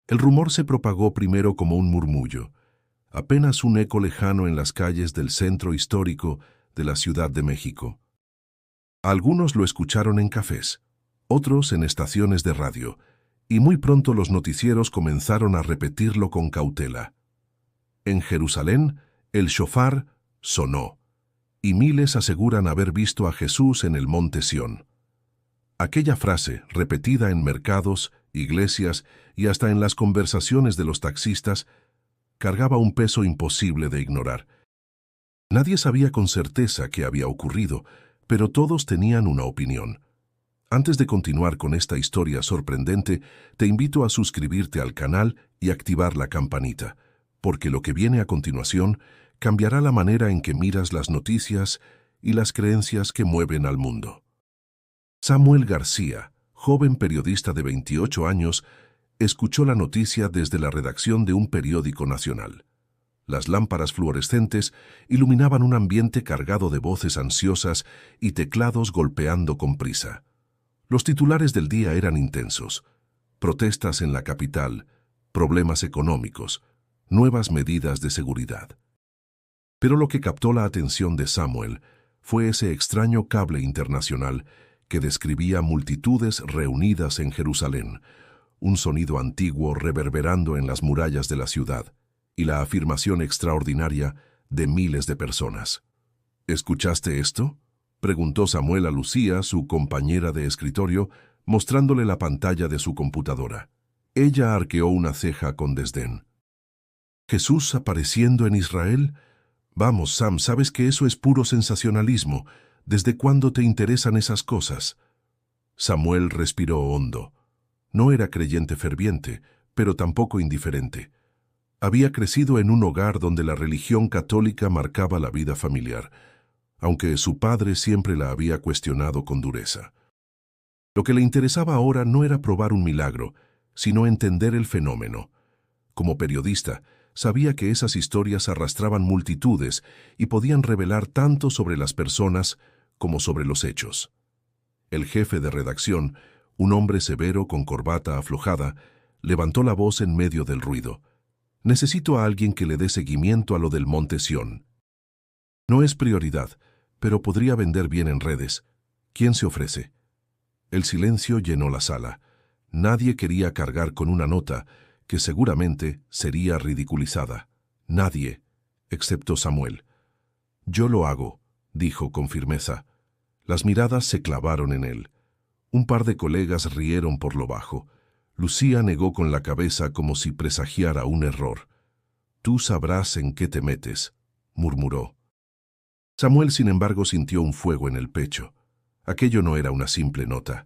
El rumor se propagó primero como un murmullo, apenas un eco lejano en las calles del centro histórico de la Ciudad de México. Algunos lo escucharon en cafés, otros en estaciones de radio, y muy pronto los noticieros comenzaron a repetirlo con cautela. En Jerusalén, el shofar sonó, y miles aseguran haber visto a Jesús en el monte Sión. Aquella frase, repetida en mercados, iglesias y hasta en las conversaciones de los taxistas, cargaba un peso imposible de ignorar. Nadie sabía con certeza qué había ocurrido, pero todos tenían una opinión. Antes de continuar con esta historia sorprendente, te invito a suscribirte al canal y activar la campanita, porque lo que viene a continuación cambiará la manera en que miras las noticias y las creencias que mueven al mundo. Samuel García, joven periodista de 28 años, escuchó la noticia desde la redacción de un periódico nacional. Las lámparas fluorescentes iluminaban un ambiente cargado de voces ansiosas y teclados golpeando con prisa. Los titulares del día eran intensos: protestas en la capital, problemas económicos, nuevas medidas de seguridad. Pero lo que captó la atención de Samuel fue ese extraño cable internacional que describía multitudes reunidas en Jerusalén, un sonido antiguo reverberando en las murallas de la ciudad, y la afirmación extraordinaria de miles de personas. ¿Escuchaste esto?, preguntó Samuel a Lucía, su compañera de escritorio, mostrándole la pantalla de su computadora. Ella arqueó una ceja con desdén. ¿Jesús apareciendo en Israel? Vamos, Sam, sabes que eso es puro sensacionalismo. ¿Desde cuándo te interesan esas cosas? Samuel respiró hondo. No era creyente ferviente, pero tampoco indiferente. Había crecido en un hogar donde la religión católica marcaba la vida familiar, aunque su padre siempre la había cuestionado con dureza. Lo que le interesaba ahora no era probar un milagro, sino entender el fenómeno. Como periodista, sabía que esas historias arrastraban multitudes y podían revelar tanto sobre las personas como sobre los hechos. El jefe de redacción, un hombre severo con corbata aflojada, levantó la voz en medio del ruido. Necesito a alguien que le dé seguimiento a lo del monte Sión. No es prioridad, pero podría vender bien en redes. ¿Quién se ofrece? El silencio llenó la sala. Nadie quería cargar con una nota que seguramente sería ridiculizada. Nadie, excepto Samuel. Yo lo hago, dijo con firmeza. Las miradas se clavaron en él. Un par de colegas rieron por lo bajo. Lucía negó con la cabeza como si presagiara un error. Tú sabrás en qué te metes, murmuró. Samuel, sin embargo, sintió un fuego en el pecho. Aquello no era una simple nota.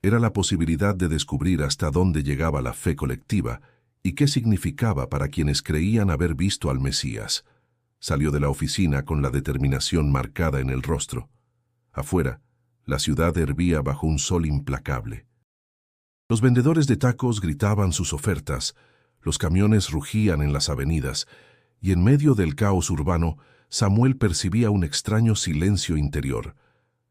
Era la posibilidad de descubrir hasta dónde llegaba la fe colectiva y qué significaba para quienes creían haber visto al Mesías. Salió de la oficina con la determinación marcada en el rostro. Afuera, la ciudad hervía bajo un sol implacable. Los vendedores de tacos gritaban sus ofertas, los camiones rugían en las avenidas, y en medio del caos urbano, Samuel percibía un extraño silencio interior.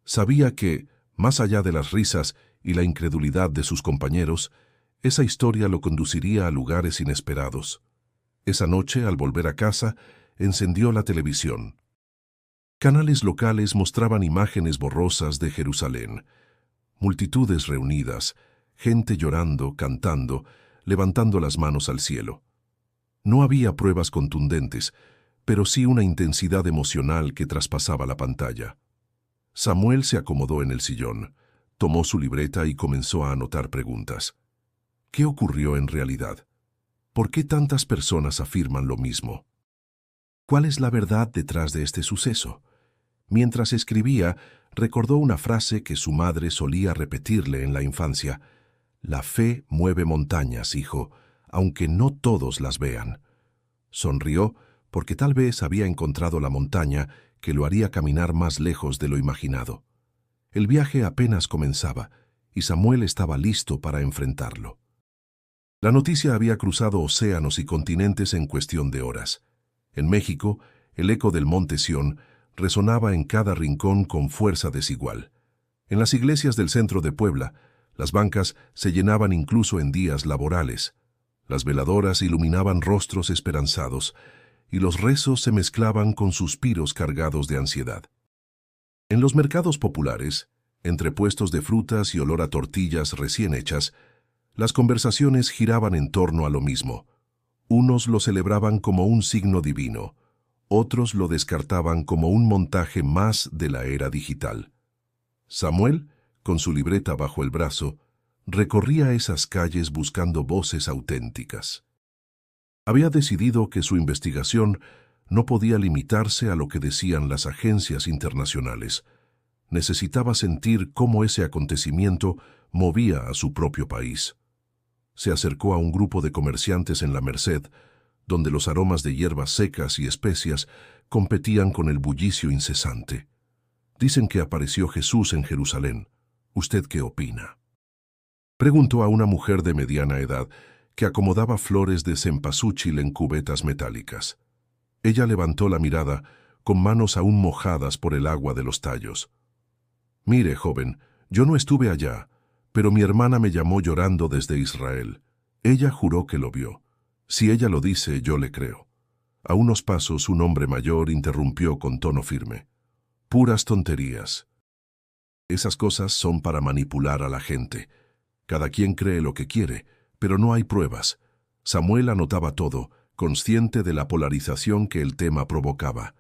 Sabía que, más allá de las risas y la incredulidad de sus compañeros, esa historia lo conduciría a lugares inesperados. Esa noche, al volver a casa, encendió la televisión. Canales locales mostraban imágenes borrosas de Jerusalén. Multitudes reunidas, gente llorando, cantando, levantando las manos al cielo. No había pruebas contundentes, pero sí una intensidad emocional que traspasaba la pantalla. Samuel se acomodó en el sillón, tomó su libreta y comenzó a anotar preguntas. ¿Qué ocurrió en realidad? ¿Por qué tantas personas afirman lo mismo? ¿Cuál es la verdad detrás de este suceso? Mientras escribía, recordó una frase que su madre solía repetirle en la infancia. La fe mueve montañas, hijo, aunque no todos las vean. Sonrió porque tal vez había encontrado la montaña que lo haría caminar más lejos de lo imaginado. El viaje apenas comenzaba y Samuel estaba listo para enfrentarlo. La noticia había cruzado océanos y continentes en cuestión de horas. En México, el eco del monte Sión resonaba en cada rincón con fuerza desigual. En las iglesias del centro de Puebla, las bancas se llenaban incluso en días laborales. Las veladoras iluminaban rostros esperanzados, y los rezos se mezclaban con suspiros cargados de ansiedad. En los mercados populares, entre puestos de frutas y olor a tortillas recién hechas, las conversaciones giraban en torno a lo mismo. Unos lo celebraban como un signo divino, otros lo descartaban como un montaje más de la era digital. Samuel, con su libreta bajo el brazo, recorría esas calles buscando voces auténticas. Había decidido que su investigación no podía limitarse a lo que decían las agencias internacionales. Necesitaba sentir cómo ese acontecimiento movía a su propio país. Se acercó a un grupo de comerciantes en la Merced, donde los aromas de hierbas secas y especias competían con el bullicio incesante. Dicen que apareció Jesús en Jerusalén. ¿Usted qué opina? Preguntó a una mujer de mediana edad que acomodaba flores de cempasúchil en cubetas metálicas. Ella levantó la mirada, con manos aún mojadas por el agua de los tallos. Mire, joven, yo no estuve allá, pero mi hermana me llamó llorando desde Israel. Ella juró que lo vio. Si ella lo dice, yo le creo. A unos pasos, un hombre mayor interrumpió con tono firme. Puras tonterías. Esas cosas son para manipular a la gente. Cada quien cree lo que quiere, pero no hay pruebas. Samuel anotaba todo, consciente de la polarización que el tema provocaba.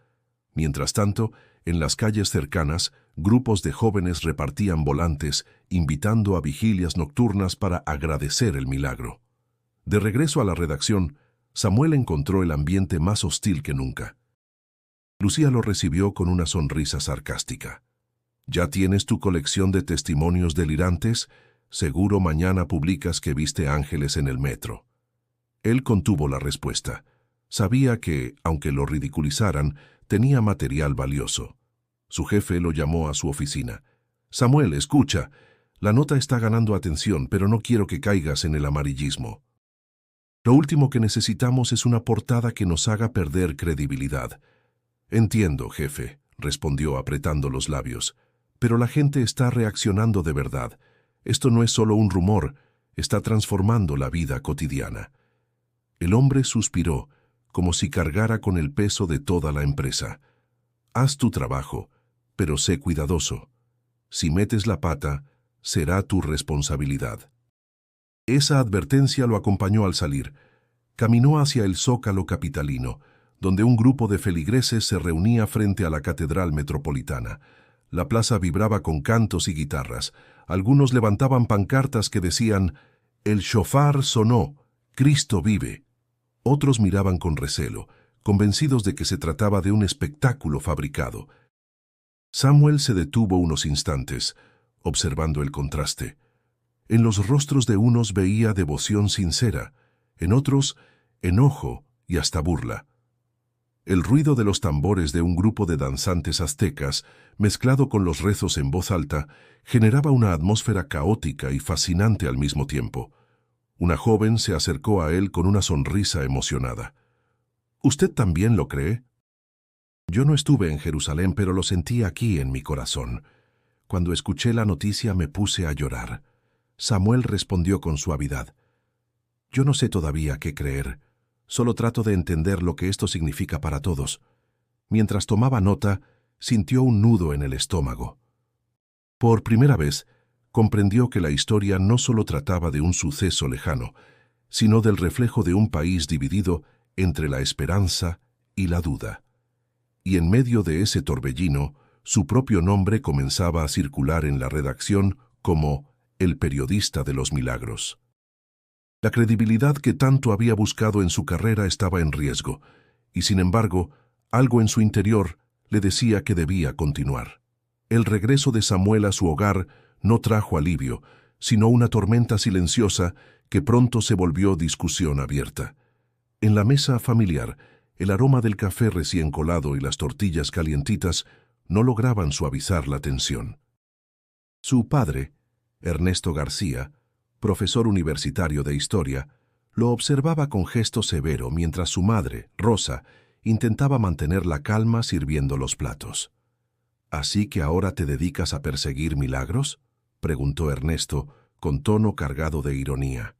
Mientras tanto, en las calles cercanas, grupos de jóvenes repartían volantes, invitando a vigilias nocturnas para agradecer el milagro. De regreso a la redacción, Samuel encontró el ambiente más hostil que nunca. Lucía lo recibió con una sonrisa sarcástica. ¿Ya tienes tu colección de testimonios delirantes? Seguro mañana publicas que viste ángeles en el metro. Él contuvo la respuesta. Sabía que, aunque lo ridiculizaran, tenía material valioso. Su jefe lo llamó a su oficina. Samuel, escucha. La nota está ganando atención, pero no quiero que caigas en el amarillismo. Lo último que necesitamos es una portada que nos haga perder credibilidad. Entiendo, jefe, respondió apretando los labios. Pero la gente está reaccionando de verdad. Esto no es solo un rumor, está transformando la vida cotidiana. El hombre suspiró, como si cargara con el peso de toda la empresa. Haz tu trabajo, pero sé cuidadoso. Si metes la pata, será tu responsabilidad. Esa advertencia lo acompañó al salir. Caminó hacia el Zócalo capitalino, donde un grupo de feligreses se reunía frente a la Catedral Metropolitana. La plaza vibraba con cantos y guitarras. Algunos levantaban pancartas que decían, «El shofar sonó, Cristo vive». Otros miraban con recelo, convencidos de que se trataba de un espectáculo fabricado. Samuel se detuvo unos instantes, observando el contraste. En los rostros de unos veía devoción sincera, en otros, enojo y hasta burla. El ruido de los tambores de un grupo de danzantes aztecas, mezclado con los rezos en voz alta, generaba una atmósfera caótica y fascinante al mismo tiempo. Una joven se acercó a él con una sonrisa emocionada. ¿Usted también lo cree? Yo no estuve en Jerusalén, pero lo sentí aquí en mi corazón. Cuando escuché la noticia me puse a llorar. Samuel respondió con suavidad. Yo no sé todavía qué creer. Solo trato de entender lo que esto significa para todos. Mientras tomaba nota, sintió un nudo en el estómago. Por primera vez, comprendió que la historia no solo trataba de un suceso lejano, sino del reflejo de un país dividido entre la esperanza y la duda. Y en medio de ese torbellino, su propio nombre comenzaba a circular en la redacción como el periodista de los milagros. La credibilidad que tanto había buscado en su carrera estaba en riesgo, y sin embargo, algo en su interior le decía que debía continuar. El regreso de Samuel a su hogar no trajo alivio, sino una tormenta silenciosa que pronto se volvió discusión abierta. En la mesa familiar, el aroma del café recién colado y las tortillas calientitas no lograban suavizar la tensión. Su padre, Ernesto García, profesor universitario de historia, lo observaba con gesto severo mientras su madre, Rosa, intentaba mantener la calma sirviendo los platos. ¿Así que ahora te dedicas a perseguir milagros?, preguntó Ernesto, con tono cargado de ironía.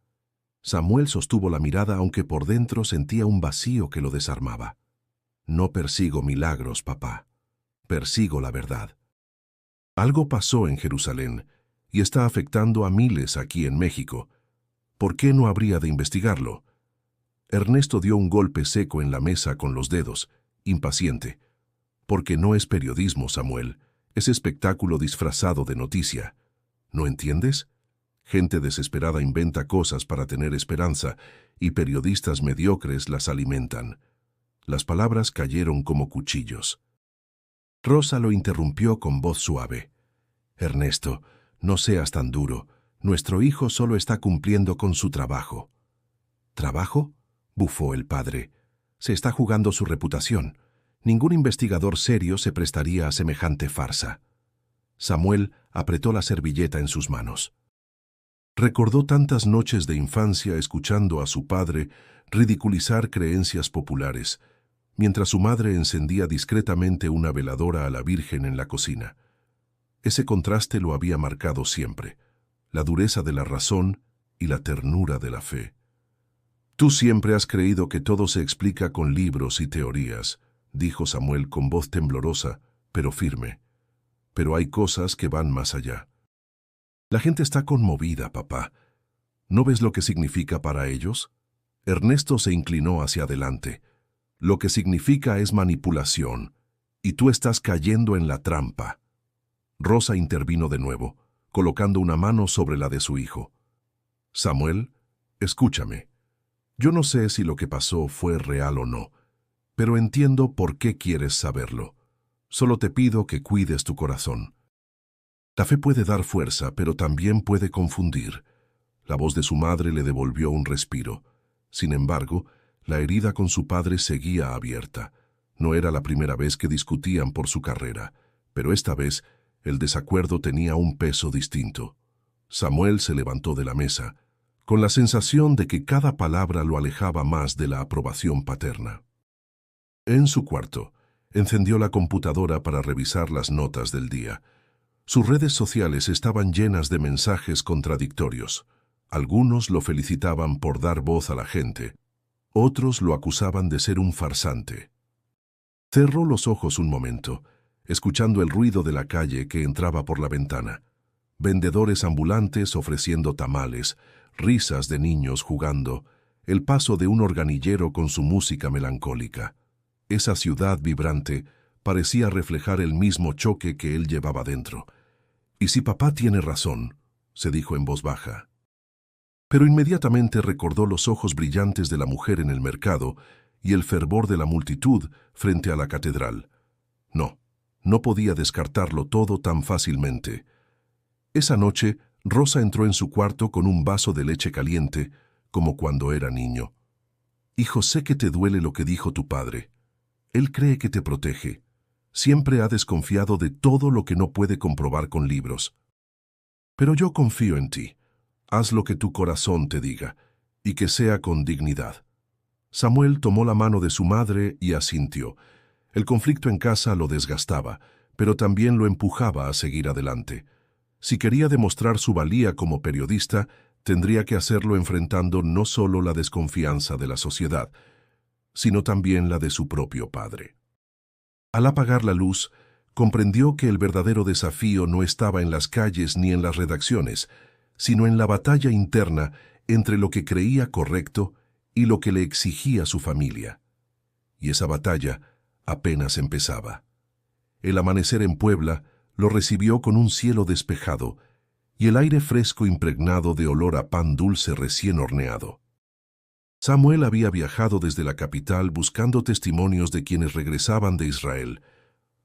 Samuel sostuvo la mirada aunque por dentro sentía un vacío que lo desarmaba. No persigo milagros, papá. Persigo la verdad. Algo pasó en Jerusalén y está afectando a miles aquí en México. ¿Por qué no habría de investigarlo? Ernesto dio un golpe seco en la mesa con los dedos, impaciente. Porque no es periodismo, Samuel. Es espectáculo disfrazado de noticia. ¿No entiendes? Gente desesperada inventa cosas para tener esperanza y periodistas mediocres las alimentan. Las palabras cayeron como cuchillos. Rosa lo interrumpió con voz suave. Ernesto, no seas tan duro. Nuestro hijo solo está cumpliendo con su trabajo. ¿Trabajo? Bufó el padre. Se está jugando su reputación. Ningún investigador serio se prestaría a semejante farsa. Samuel apretó la servilleta en sus manos. Recordó tantas noches de infancia escuchando a su padre ridiculizar creencias populares, mientras su madre encendía discretamente una veladora a la Virgen en la cocina. Ese contraste lo había marcado siempre, la dureza de la razón y la ternura de la fe. Tú siempre has creído que todo se explica con libros y teorías, dijo Samuel con voz temblorosa, pero firme. Pero hay cosas que van más allá. La gente está conmovida, papá. ¿No ves lo que significa para ellos? Ernesto se inclinó hacia adelante. Lo que significa es manipulación, y tú estás cayendo en la trampa. Rosa intervino de nuevo, colocando una mano sobre la de su hijo. Samuel, escúchame. Yo no sé si lo que pasó fue real o no, pero entiendo por qué quieres saberlo. Solo te pido que cuides tu corazón. La fe puede dar fuerza, pero también puede confundir. La voz de su madre le devolvió un respiro. Sin embargo, la herida con su padre seguía abierta. No era la primera vez que discutían por su carrera, pero esta vez el desacuerdo tenía un peso distinto. Samuel se levantó de la mesa, con la sensación de que cada palabra lo alejaba más de la aprobación paterna. En su cuarto, encendió la computadora para revisar las notas del día. Sus redes sociales estaban llenas de mensajes contradictorios. Algunos lo felicitaban por dar voz a la gente. Otros lo acusaban de ser un farsante. Cerró los ojos un momento, escuchando el ruido de la calle que entraba por la ventana. Vendedores ambulantes ofreciendo tamales, risas de niños jugando, el paso de un organillero con su música melancólica. Esa ciudad vibrante parecía reflejar el mismo choque que él llevaba dentro. «¿Y si papá tiene razón?», se dijo en voz baja. Pero inmediatamente recordó los ojos brillantes de la mujer en el mercado y el fervor de la multitud frente a la catedral. No podía descartarlo todo tan fácilmente. Esa noche, Rosa entró en su cuarto con un vaso de leche caliente, como cuando era niño. «Hijo, sé que te duele lo que dijo tu padre. Él cree que te protege. Siempre ha desconfiado de todo lo que no puede comprobar con libros. Pero yo confío en ti. Haz lo que tu corazón te diga, y que sea con dignidad». Samuel tomó la mano de su madre y asintió. El conflicto en casa lo desgastaba, pero también lo empujaba a seguir adelante. Si quería demostrar su valía como periodista, tendría que hacerlo enfrentando no solo la desconfianza de la sociedad, sino también la de su propio padre. Al apagar la luz, comprendió que el verdadero desafío no estaba en las calles ni en las redacciones, sino en la batalla interna entre lo que creía correcto y lo que le exigía su familia. Y esa batalla apenas empezaba. El amanecer en Puebla lo recibió con un cielo despejado y el aire fresco impregnado de olor a pan dulce recién horneado. Samuel había viajado desde la capital buscando testimonios de quienes regresaban de Israel.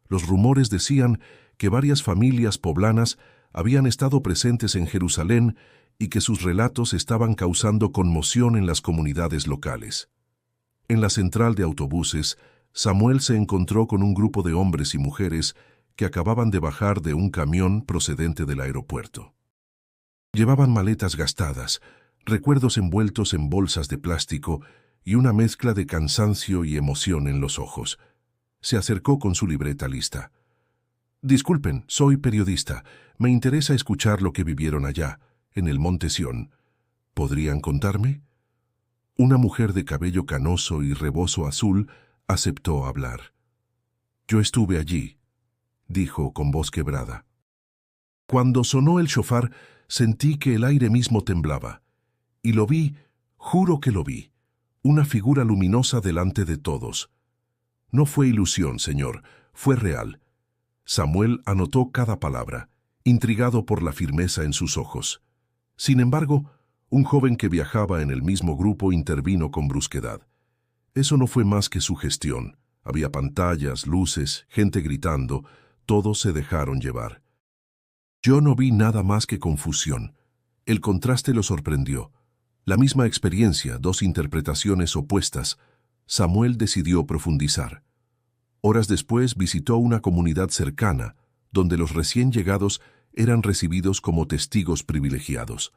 Los rumores decían que varias familias poblanas habían estado presentes en Jerusalén y que sus relatos estaban causando conmoción en las comunidades locales. En la central de autobuses, Samuel se encontró con un grupo de hombres y mujeres que acababan de bajar de un camión procedente del aeropuerto. Llevaban maletas gastadas, recuerdos envueltos en bolsas de plástico y una mezcla de cansancio y emoción en los ojos. Se acercó con su libreta lista. «Disculpen, soy periodista. Me interesa escuchar lo que vivieron allá, en el Monte Sión. ¿Podrían contarme? Una mujer de cabello canoso y rebozo azul aceptó hablar. «Yo estuve allí», dijo con voz quebrada. Cuando sonó el shofar, sentí que el aire mismo temblaba. Y lo vi, juro que lo vi, una figura luminosa delante de todos. No fue ilusión, señor, fue real. Samuel anotó cada palabra, intrigado por la firmeza en sus ojos. Sin embargo, un joven que viajaba en el mismo grupo intervino con brusquedad. Eso no fue más que sugestión. Había pantallas, luces, gente gritando, todos se dejaron llevar. Yo no vi nada más que confusión. El contraste lo sorprendió. La misma experiencia, dos interpretaciones opuestas. Samuel decidió profundizar. Horas después visitó una comunidad cercana, donde los recién llegados eran recibidos como testigos privilegiados.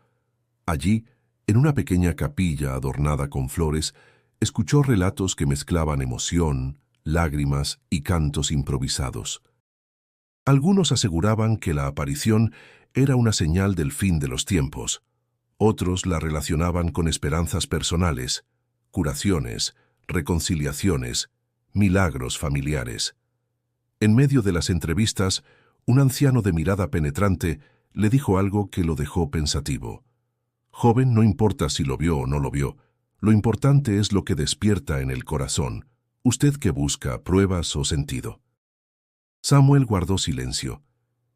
Allí, en una pequeña capilla adornada con flores, escuchó relatos que mezclaban emoción, lágrimas y cantos improvisados. Algunos aseguraban que la aparición era una señal del fin de los tiempos. Otros la relacionaban con esperanzas personales, curaciones, reconciliaciones, milagros familiares. En medio de las entrevistas, un anciano de mirada penetrante le dijo algo que lo dejó pensativo. Joven, no importa si lo vio o no lo vio, lo importante es lo que despierta en el corazón. ¿Usted qué busca, pruebas o sentido? Samuel guardó silencio.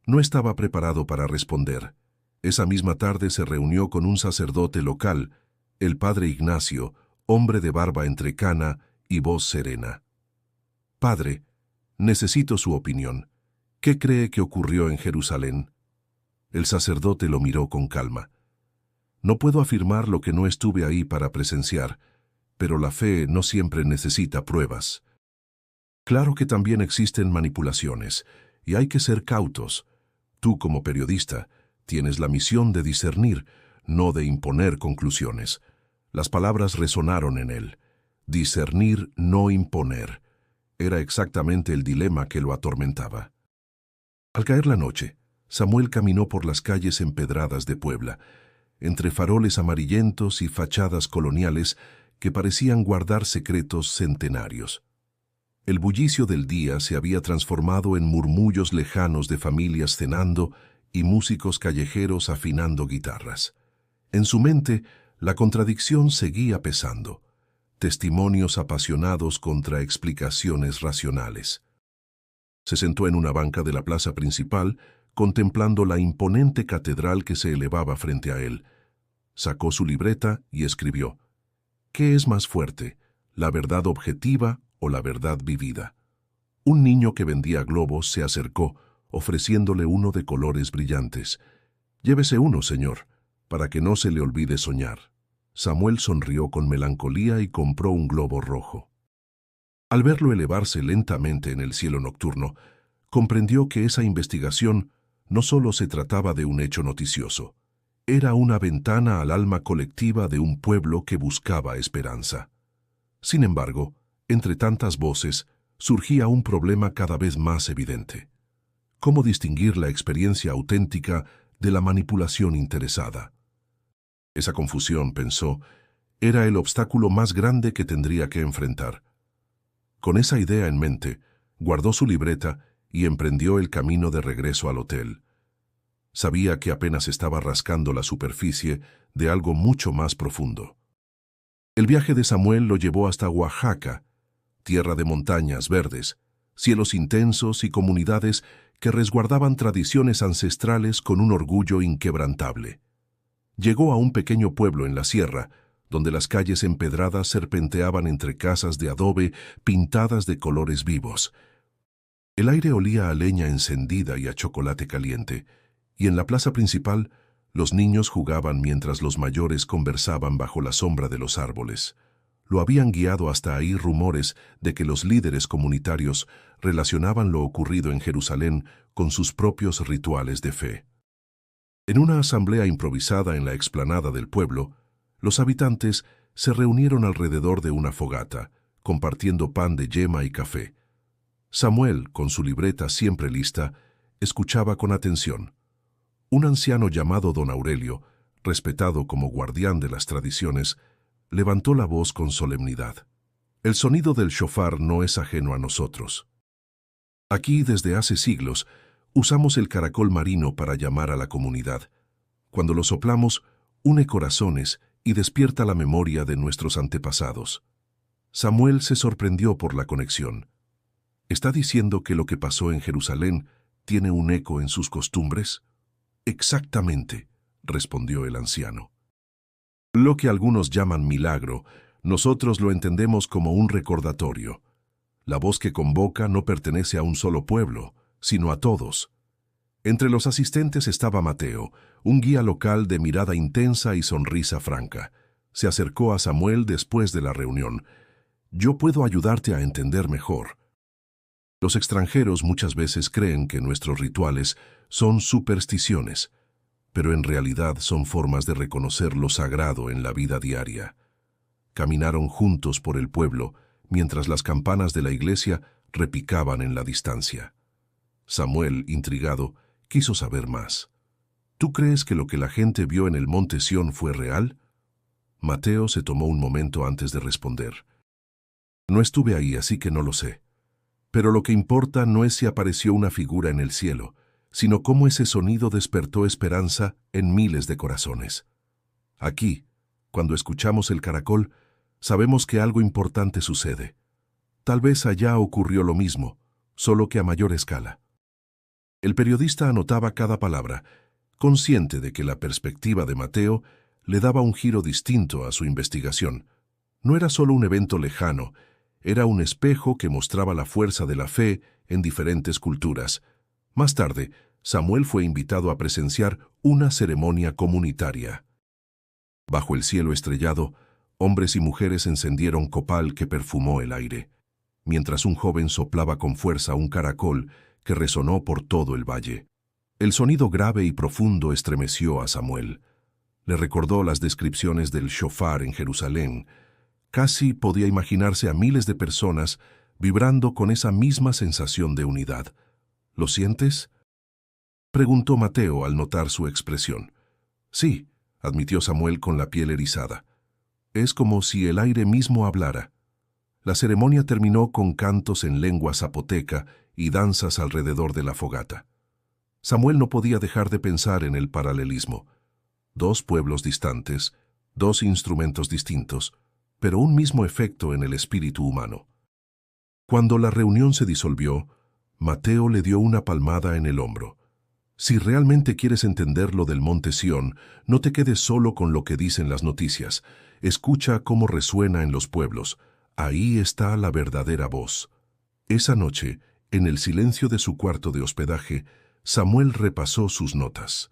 No estaba preparado para responder. Esa misma tarde se reunió con un sacerdote local, el padre Ignacio, hombre de barba entrecana y voz serena. «Padre, necesito su opinión. ¿Qué cree que ocurrió en Jerusalén?» El sacerdote lo miró con calma. «No puedo afirmar lo que no estuve ahí para presenciar, pero la fe no siempre necesita pruebas. Claro que también existen manipulaciones, y hay que ser cautos. Tú, como periodista, tienes la misión de discernir, no de imponer conclusiones». Las palabras resonaron en él. Discernir, no imponer. Era exactamente el dilema que lo atormentaba. Al caer la noche, Samuel caminó por las calles empedradas de Puebla, entre faroles amarillentos y fachadas coloniales que parecían guardar secretos centenarios. El bullicio del día se había transformado en murmullos lejanos de familias cenando y músicos callejeros afinando guitarras. En su mente, la contradicción seguía pesando. Testimonios apasionados contra explicaciones racionales. Se sentó en una banca de la plaza principal, contemplando la imponente catedral que se elevaba frente a él. Sacó su libreta y escribió: «¿Qué es más fuerte, la verdad objetiva o la verdad vivida?» Un niño que vendía globos se acercó, ofreciéndole uno de colores brillantes. «Llévese uno, señor, para que no se le olvide soñar». Samuel sonrió con melancolía y compró un globo rojo. Al verlo elevarse lentamente en el cielo nocturno, comprendió que esa investigación no solo se trataba de un hecho noticioso, era una ventana al alma colectiva de un pueblo que buscaba esperanza. Sin embargo, entre tantas voces, surgía un problema cada vez más evidente. ¿Cómo distinguir la experiencia auténtica de la manipulación interesada? Esa confusión, pensó, era el obstáculo más grande que tendría que enfrentar. Con esa idea en mente, guardó su libreta y emprendió el camino de regreso al hotel. Sabía que apenas estaba rascando la superficie de algo mucho más profundo. El viaje de Samuel lo llevó hasta Oaxaca, tierra de montañas verdes, cielos intensos y comunidades que resguardaban tradiciones ancestrales con un orgullo inquebrantable. Llegó a un pequeño pueblo en la sierra, donde las calles empedradas serpenteaban entre casas de adobe pintadas de colores vivos. El aire olía a leña encendida y a chocolate caliente, y en la plaza principal los niños jugaban mientras los mayores conversaban bajo la sombra de los árboles. Lo habían guiado hasta ahí rumores de que los líderes comunitarios relacionaban lo ocurrido en Jerusalén con sus propios rituales de fe. En una asamblea improvisada en la explanada del pueblo, los habitantes se reunieron alrededor de una fogata, compartiendo pan de yema y café. Samuel, con su libreta siempre lista, escuchaba con atención. Un anciano llamado don Aurelio, respetado como guardián de las tradiciones, levantó la voz con solemnidad. El sonido del shofar no es ajeno a nosotros. Aquí, desde hace siglos, usamos el caracol marino para llamar a la comunidad. Cuando lo soplamos, une corazones y despierta la memoria de nuestros antepasados. Samuel se sorprendió por la conexión. ¿Está diciendo que lo que pasó en Jerusalén tiene un eco en sus costumbres? Exactamente, respondió el anciano. Lo que algunos llaman milagro, nosotros lo entendemos como un recordatorio. La voz que convoca no pertenece a un solo pueblo, sino a todos. Entre los asistentes estaba Mateo, un guía local de mirada intensa y sonrisa franca. Se acercó a Samuel después de la reunión. «Yo puedo ayudarte a entender mejor». Los extranjeros muchas veces creen que nuestros rituales son supersticiones, pero en realidad son formas de reconocer lo sagrado en la vida diaria. Caminaron juntos por el pueblo, mientras las campanas de la iglesia repicaban en la distancia. Samuel, intrigado, quiso saber más. ¿Tú crees que lo que la gente vio en el monte Sión fue real? Mateo se tomó un momento antes de responder. No estuve ahí, así que no lo sé. Pero lo que importa no es si apareció una figura en el cielo, sino cómo ese sonido despertó esperanza en miles de corazones. Aquí, cuando escuchamos el caracol, sabemos que algo importante sucede. Tal vez allá ocurrió lo mismo, solo que a mayor escala. El periodista anotaba cada palabra, consciente de que la perspectiva de Mateo le daba un giro distinto a su investigación. No era solo un evento lejano, era un espejo que mostraba la fuerza de la fe en diferentes culturas. Más tarde, Samuel fue invitado a presenciar una ceremonia comunitaria. Bajo el cielo estrellado, hombres y mujeres encendieron copal que perfumó el aire, mientras un joven soplaba con fuerza un caracol que resonó por todo el valle. El sonido grave y profundo estremeció a Samuel. Le recordó las descripciones del shofar en Jerusalén. Casi podía imaginarse a miles de personas vibrando con esa misma sensación de unidad. ¿Lo sientes?, preguntó Mateo al notar su expresión. Sí, admitió Samuel con la piel erizada. Es como si el aire mismo hablara. La ceremonia terminó con cantos en lengua zapoteca y danzas alrededor de la fogata. Samuel no podía dejar de pensar en el paralelismo. Dos pueblos distantes, dos instrumentos distintos, pero un mismo efecto en el espíritu humano. Cuando la reunión se disolvió, Mateo le dio una palmada en el hombro. Si realmente quieres entender lo del monte Sión, no te quedes solo con lo que dicen las noticias. Escucha cómo resuena en los pueblos. Ahí está la verdadera voz. Esa noche, en el silencio de su cuarto de hospedaje, Samuel repasó sus notas.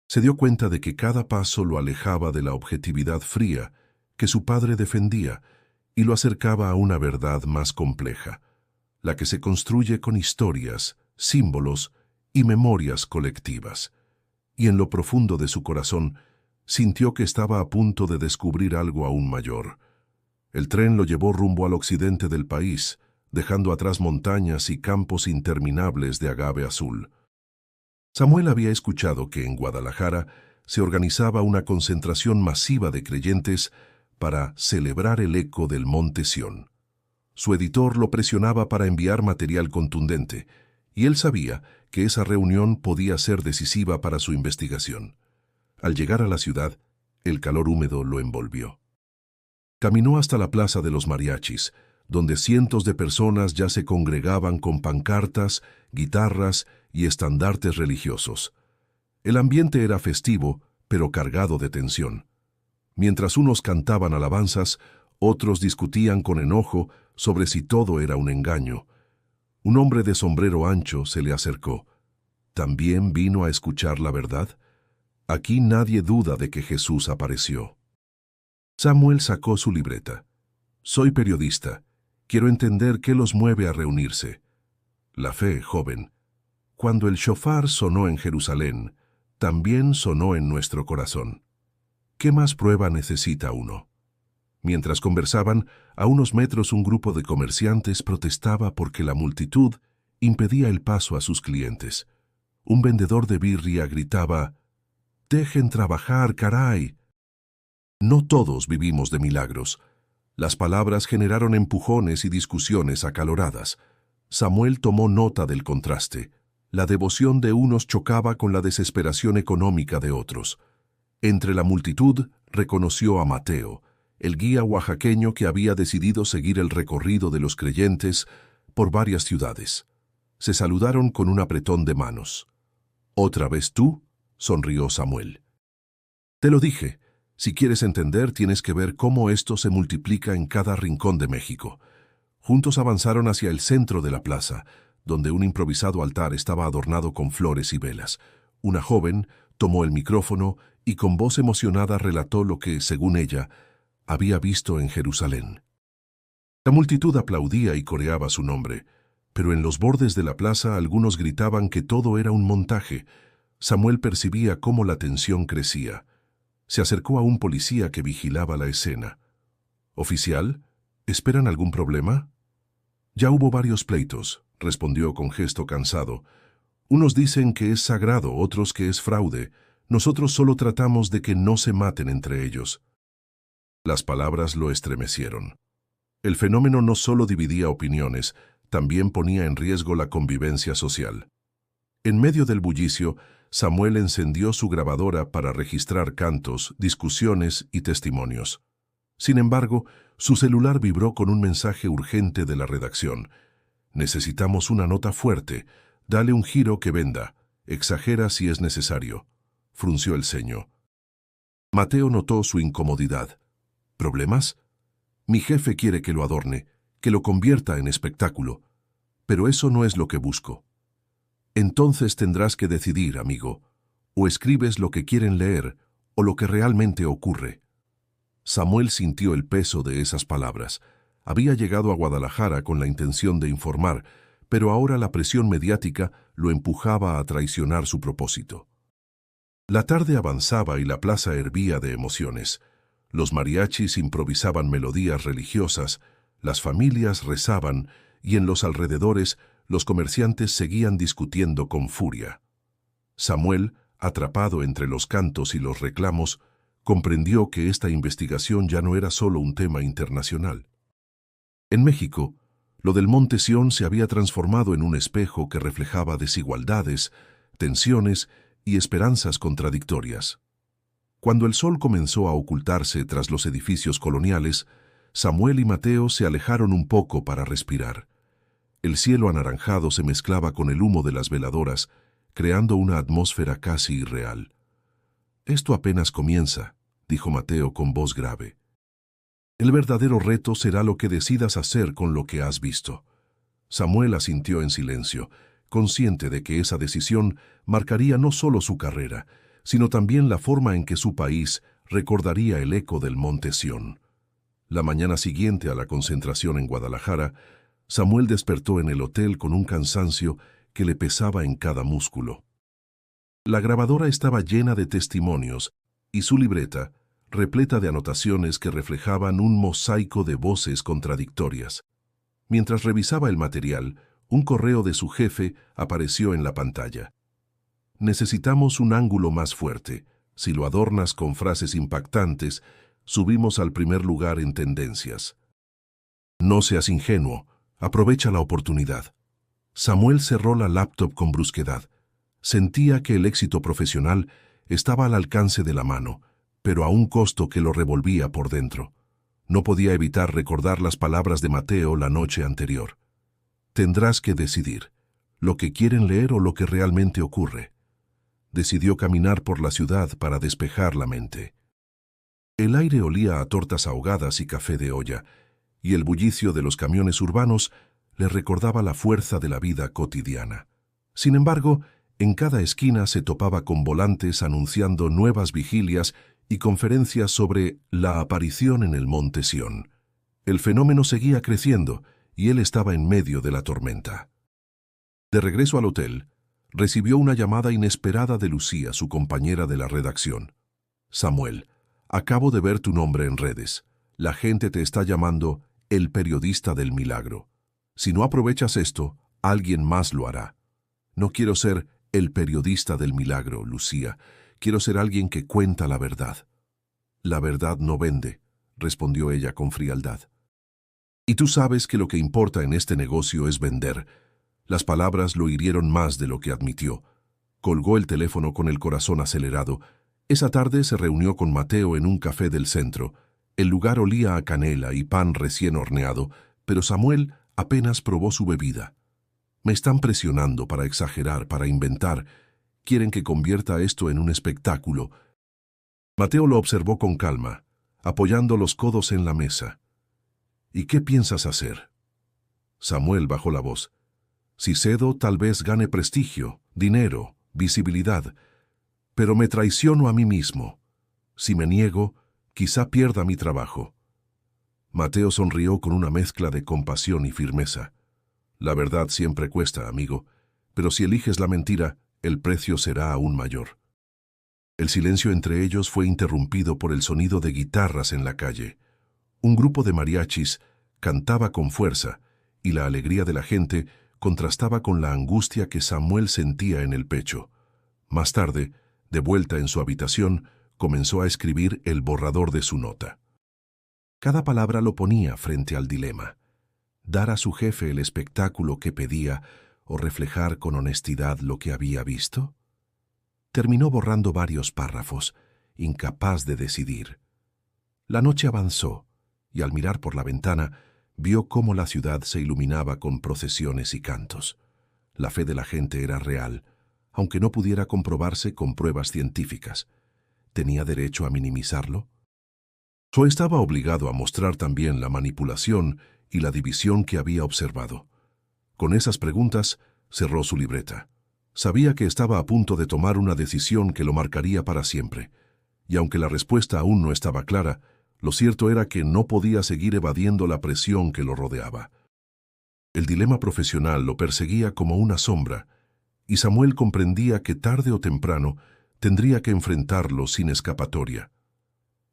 Se dio cuenta de que cada paso lo alejaba de la objetividad fría que su padre defendía y lo acercaba a una verdad más compleja, la que se construye con historias, símbolos y memorias colectivas. Y en lo profundo de su corazón, sintió que estaba a punto de descubrir algo aún mayor. El tren lo llevó rumbo al occidente del país, dejando atrás montañas y campos interminables de agave azul. Samuel había escuchado que en Guadalajara se organizaba una concentración masiva de creyentes para celebrar el eco del monte Sión. Su editor lo presionaba para enviar material contundente, y él sabía que esa reunión podía ser decisiva para su investigación. Al llegar a la ciudad, el calor húmedo lo envolvió. Caminó hasta la Plaza de los Mariachis, donde cientos de personas ya se congregaban con pancartas, guitarras y estandartes religiosos. El ambiente era festivo, pero cargado de tensión. Mientras unos cantaban alabanzas, otros discutían con enojo sobre si todo era un engaño. Un hombre de sombrero ancho se le acercó. ¿También vino a escuchar la verdad? Aquí nadie duda de que Jesús apareció. Samuel sacó su libreta. Soy periodista. Quiero entender qué los mueve a reunirse. La fe, joven. Cuando el shofar sonó en Jerusalén, también sonó en nuestro corazón. ¿Qué más prueba necesita uno? Mientras conversaban, a unos metros un grupo de comerciantes protestaba porque la multitud impedía el paso a sus clientes. Un vendedor de birria gritaba: «¡Dejen trabajar, caray!». No todos vivimos de milagros. Las palabras generaron empujones y discusiones acaloradas. Samuel tomó nota del contraste. La devoción de unos chocaba con la desesperación económica de otros. Entre la multitud reconoció a Mateo, el guía oaxaqueño que había decidido seguir el recorrido de los creyentes por varias ciudades. Se saludaron con un apretón de manos. «¿Otra vez tú?», sonrió Samuel. «Te lo dije. Si quieres entender, tienes que ver cómo esto se multiplica en cada rincón de México». Juntos avanzaron hacia el centro de la plaza, donde un improvisado altar estaba adornado con flores y velas. Una joven tomó el micrófono y con voz emocionada relató lo que, según ella, había visto en Jerusalén. La multitud aplaudía y coreaba su nombre, pero en los bordes de la plaza algunos gritaban que todo era un montaje. Samuel percibía cómo la tensión crecía. Se acercó a un policía que vigilaba la escena. «¿Oficial? ¿Esperan algún problema?» «Ya hubo varios pleitos», respondió con gesto cansado. «Unos dicen que es sagrado, otros que es fraude. Nosotros solo tratamos de que no se maten entre ellos». Las palabras lo estremecieron. El fenómeno no solo dividía opiniones, también ponía en riesgo la convivencia social. En medio del bullicio, Samuel encendió su grabadora para registrar cantos, discusiones y testimonios. Sin embargo, su celular vibró con un mensaje urgente de la redacción. «Necesitamos una nota fuerte. Dale un giro que venda. Exagera si es necesario». Frunció el ceño. Mateo notó su incomodidad. «¿Problemas? Mi jefe quiere que lo adorne, que lo convierta en espectáculo. Pero eso no es lo que busco». «Entonces tendrás que decidir, amigo. O escribes lo que quieren leer, o lo que realmente ocurre». Samuel sintió el peso de esas palabras. Había llegado a Guadalajara con la intención de informar, pero ahora la presión mediática lo empujaba a traicionar su propósito. La tarde avanzaba y la plaza hervía de emociones. Los mariachis improvisaban melodías religiosas, las familias rezaban y en los alrededores los comerciantes seguían discutiendo con furia. Samuel, atrapado entre los cantos y los reclamos, comprendió que esta investigación ya no era solo un tema internacional. En México, lo del Monte Sión se había transformado en un espejo que reflejaba desigualdades, tensiones y esperanzas contradictorias. Cuando el sol comenzó a ocultarse tras los edificios coloniales, Samuel y Mateo se alejaron un poco para respirar. El cielo anaranjado se mezclaba con el humo de las veladoras, creando una atmósfera casi irreal. «Esto apenas comienza», dijo Mateo con voz grave. «El verdadero reto será lo que decidas hacer con lo que has visto». Samuel asintió en silencio, consciente de que esa decisión marcaría no solo su carrera, sino también la forma en que su país recordaría el eco del Monte Sión. La mañana siguiente a la concentración en Guadalajara, Samuel despertó en el hotel con un cansancio que le pesaba en cada músculo. La grabadora estaba llena de testimonios y su libreta, repleta de anotaciones que reflejaban un mosaico de voces contradictorias. Mientras revisaba el material, un correo de su jefe apareció en la pantalla. «Necesitamos un ángulo más fuerte. Si lo adornas con frases impactantes, subimos al primer lugar en tendencias. No seas ingenuo, aprovecha la oportunidad». Samuel cerró la laptop con brusquedad. Sentía que el éxito profesional estaba al alcance de la mano, pero a un costo que lo revolvía por dentro. No podía evitar recordar las palabras de Mateo la noche anterior. «Tendrás que decidir, lo que quieren leer o lo que realmente ocurre». Decidió caminar por la ciudad para despejar la mente. El aire olía a tortas ahogadas y café de olla, y el bullicio de los camiones urbanos le recordaba la fuerza de la vida cotidiana. Sin embargo, en cada esquina se topaba con volantes anunciando nuevas vigilias y conferencias sobre la aparición en el Monte Sión. El fenómeno seguía creciendo y él estaba en medio de la tormenta. De regreso al hotel, recibió una llamada inesperada de Lucía, su compañera de la redacción. «Samuel, acabo de ver tu nombre en redes. La gente te está llamando el periodista del milagro. Si no aprovechas esto, alguien más lo hará». «No quiero ser el periodista del milagro, Lucía. Quiero ser alguien que cuenta la verdad». La verdad no vende, respondió ella con frialdad. Y tú sabes que lo que importa en este negocio es vender. Las palabras lo hirieron más de lo que admitió. Colgó el teléfono con el corazón acelerado. Esa tarde se reunió con Mateo en un café del centro. El lugar olía a canela y pan recién horneado, pero Samuel apenas probó su bebida. Me están presionando para exagerar, para inventar. Quieren que convierta esto en un espectáculo. Mateo lo observó con calma, apoyando los codos en la mesa. ¿Y qué piensas hacer? Samuel bajó la voz. Si cedo, tal vez gane prestigio, dinero, visibilidad, pero me traiciono a mí mismo. Si me niego, quizá pierda mi trabajo. Mateo sonrió con una mezcla de compasión y firmeza. La verdad siempre cuesta, amigo, pero si eliges la mentira, el precio será aún mayor. El silencio entre ellos fue interrumpido por el sonido de guitarras en la calle. Un grupo de mariachis cantaba con fuerza, y la alegría de la gente contrastaba con la angustia que Samuel sentía en el pecho. Más tarde, de vuelta en su habitación, comenzó a escribir el borrador de su nota. Cada palabra lo ponía frente al dilema: dar a su jefe el espectáculo que pedía o reflejar con honestidad lo que había visto. Terminó borrando varios párrafos, incapaz de decidir. La noche avanzó, y al mirar por la ventana, vio cómo la ciudad se iluminaba con procesiones y cantos. La fe de la gente era real, aunque no pudiera comprobarse con pruebas científicas. ¿Tenía derecho a minimizarlo? O estaba obligado a mostrar también la manipulación y la división que había observado. Con esas preguntas, cerró su libreta. Sabía que estaba a punto de tomar una decisión que lo marcaría para siempre, y aunque la respuesta aún no estaba clara, lo cierto era que no podía seguir evadiendo la presión que lo rodeaba. El dilema profesional lo perseguía como una sombra, y Samuel comprendía que tarde o temprano tendría que enfrentarlo sin escapatoria.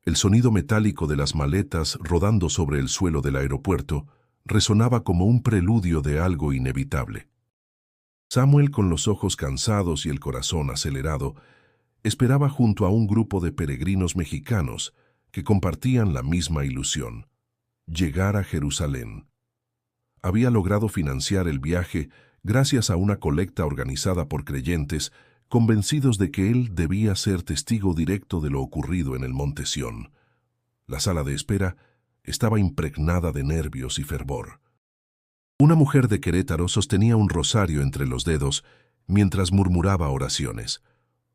El sonido metálico de las maletas rodando sobre el suelo del aeropuerto resonaba como un preludio de algo inevitable. Samuel, con los ojos cansados y el corazón acelerado, esperaba junto a un grupo de peregrinos mexicanos que compartían la misma ilusión: llegar a Jerusalén. Había logrado financiar el viaje gracias a una colecta organizada por creyentes convencidos de que él debía ser testigo directo de lo ocurrido en el Monte Sión. La sala de espera estaba impregnada de nervios y fervor. Una mujer de Querétaro sostenía un rosario entre los dedos mientras murmuraba oraciones.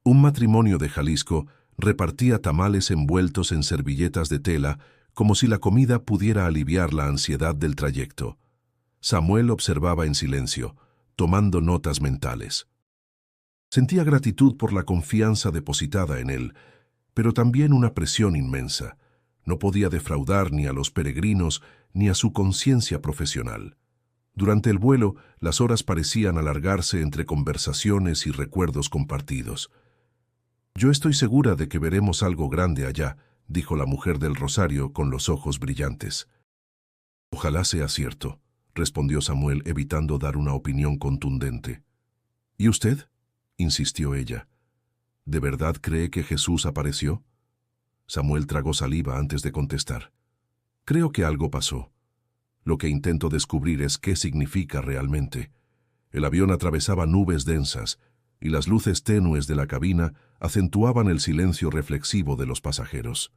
Un matrimonio de Jalisco repartía tamales envueltos en servilletas de tela como si la comida pudiera aliviar la ansiedad del trayecto. Samuel observaba en silencio, tomando notas mentales. Sentía gratitud por la confianza depositada en él, pero también una presión inmensa. No podía defraudar ni a los peregrinos ni a su conciencia profesional. Durante el vuelo, las horas parecían alargarse entre conversaciones y recuerdos compartidos. «Yo estoy segura de que veremos algo grande allá», dijo la mujer del rosario con los ojos brillantes. «Ojalá sea cierto», respondió Samuel, evitando dar una opinión contundente. «¿Y usted?», insistió ella. «¿De verdad cree que Jesús apareció?». Samuel tragó saliva antes de contestar. «Creo que algo pasó. Lo que intento descubrir es qué significa realmente». El avión atravesaba nubes densas, y las luces tenues de la cabina acentuaban el silencio reflexivo de los pasajeros.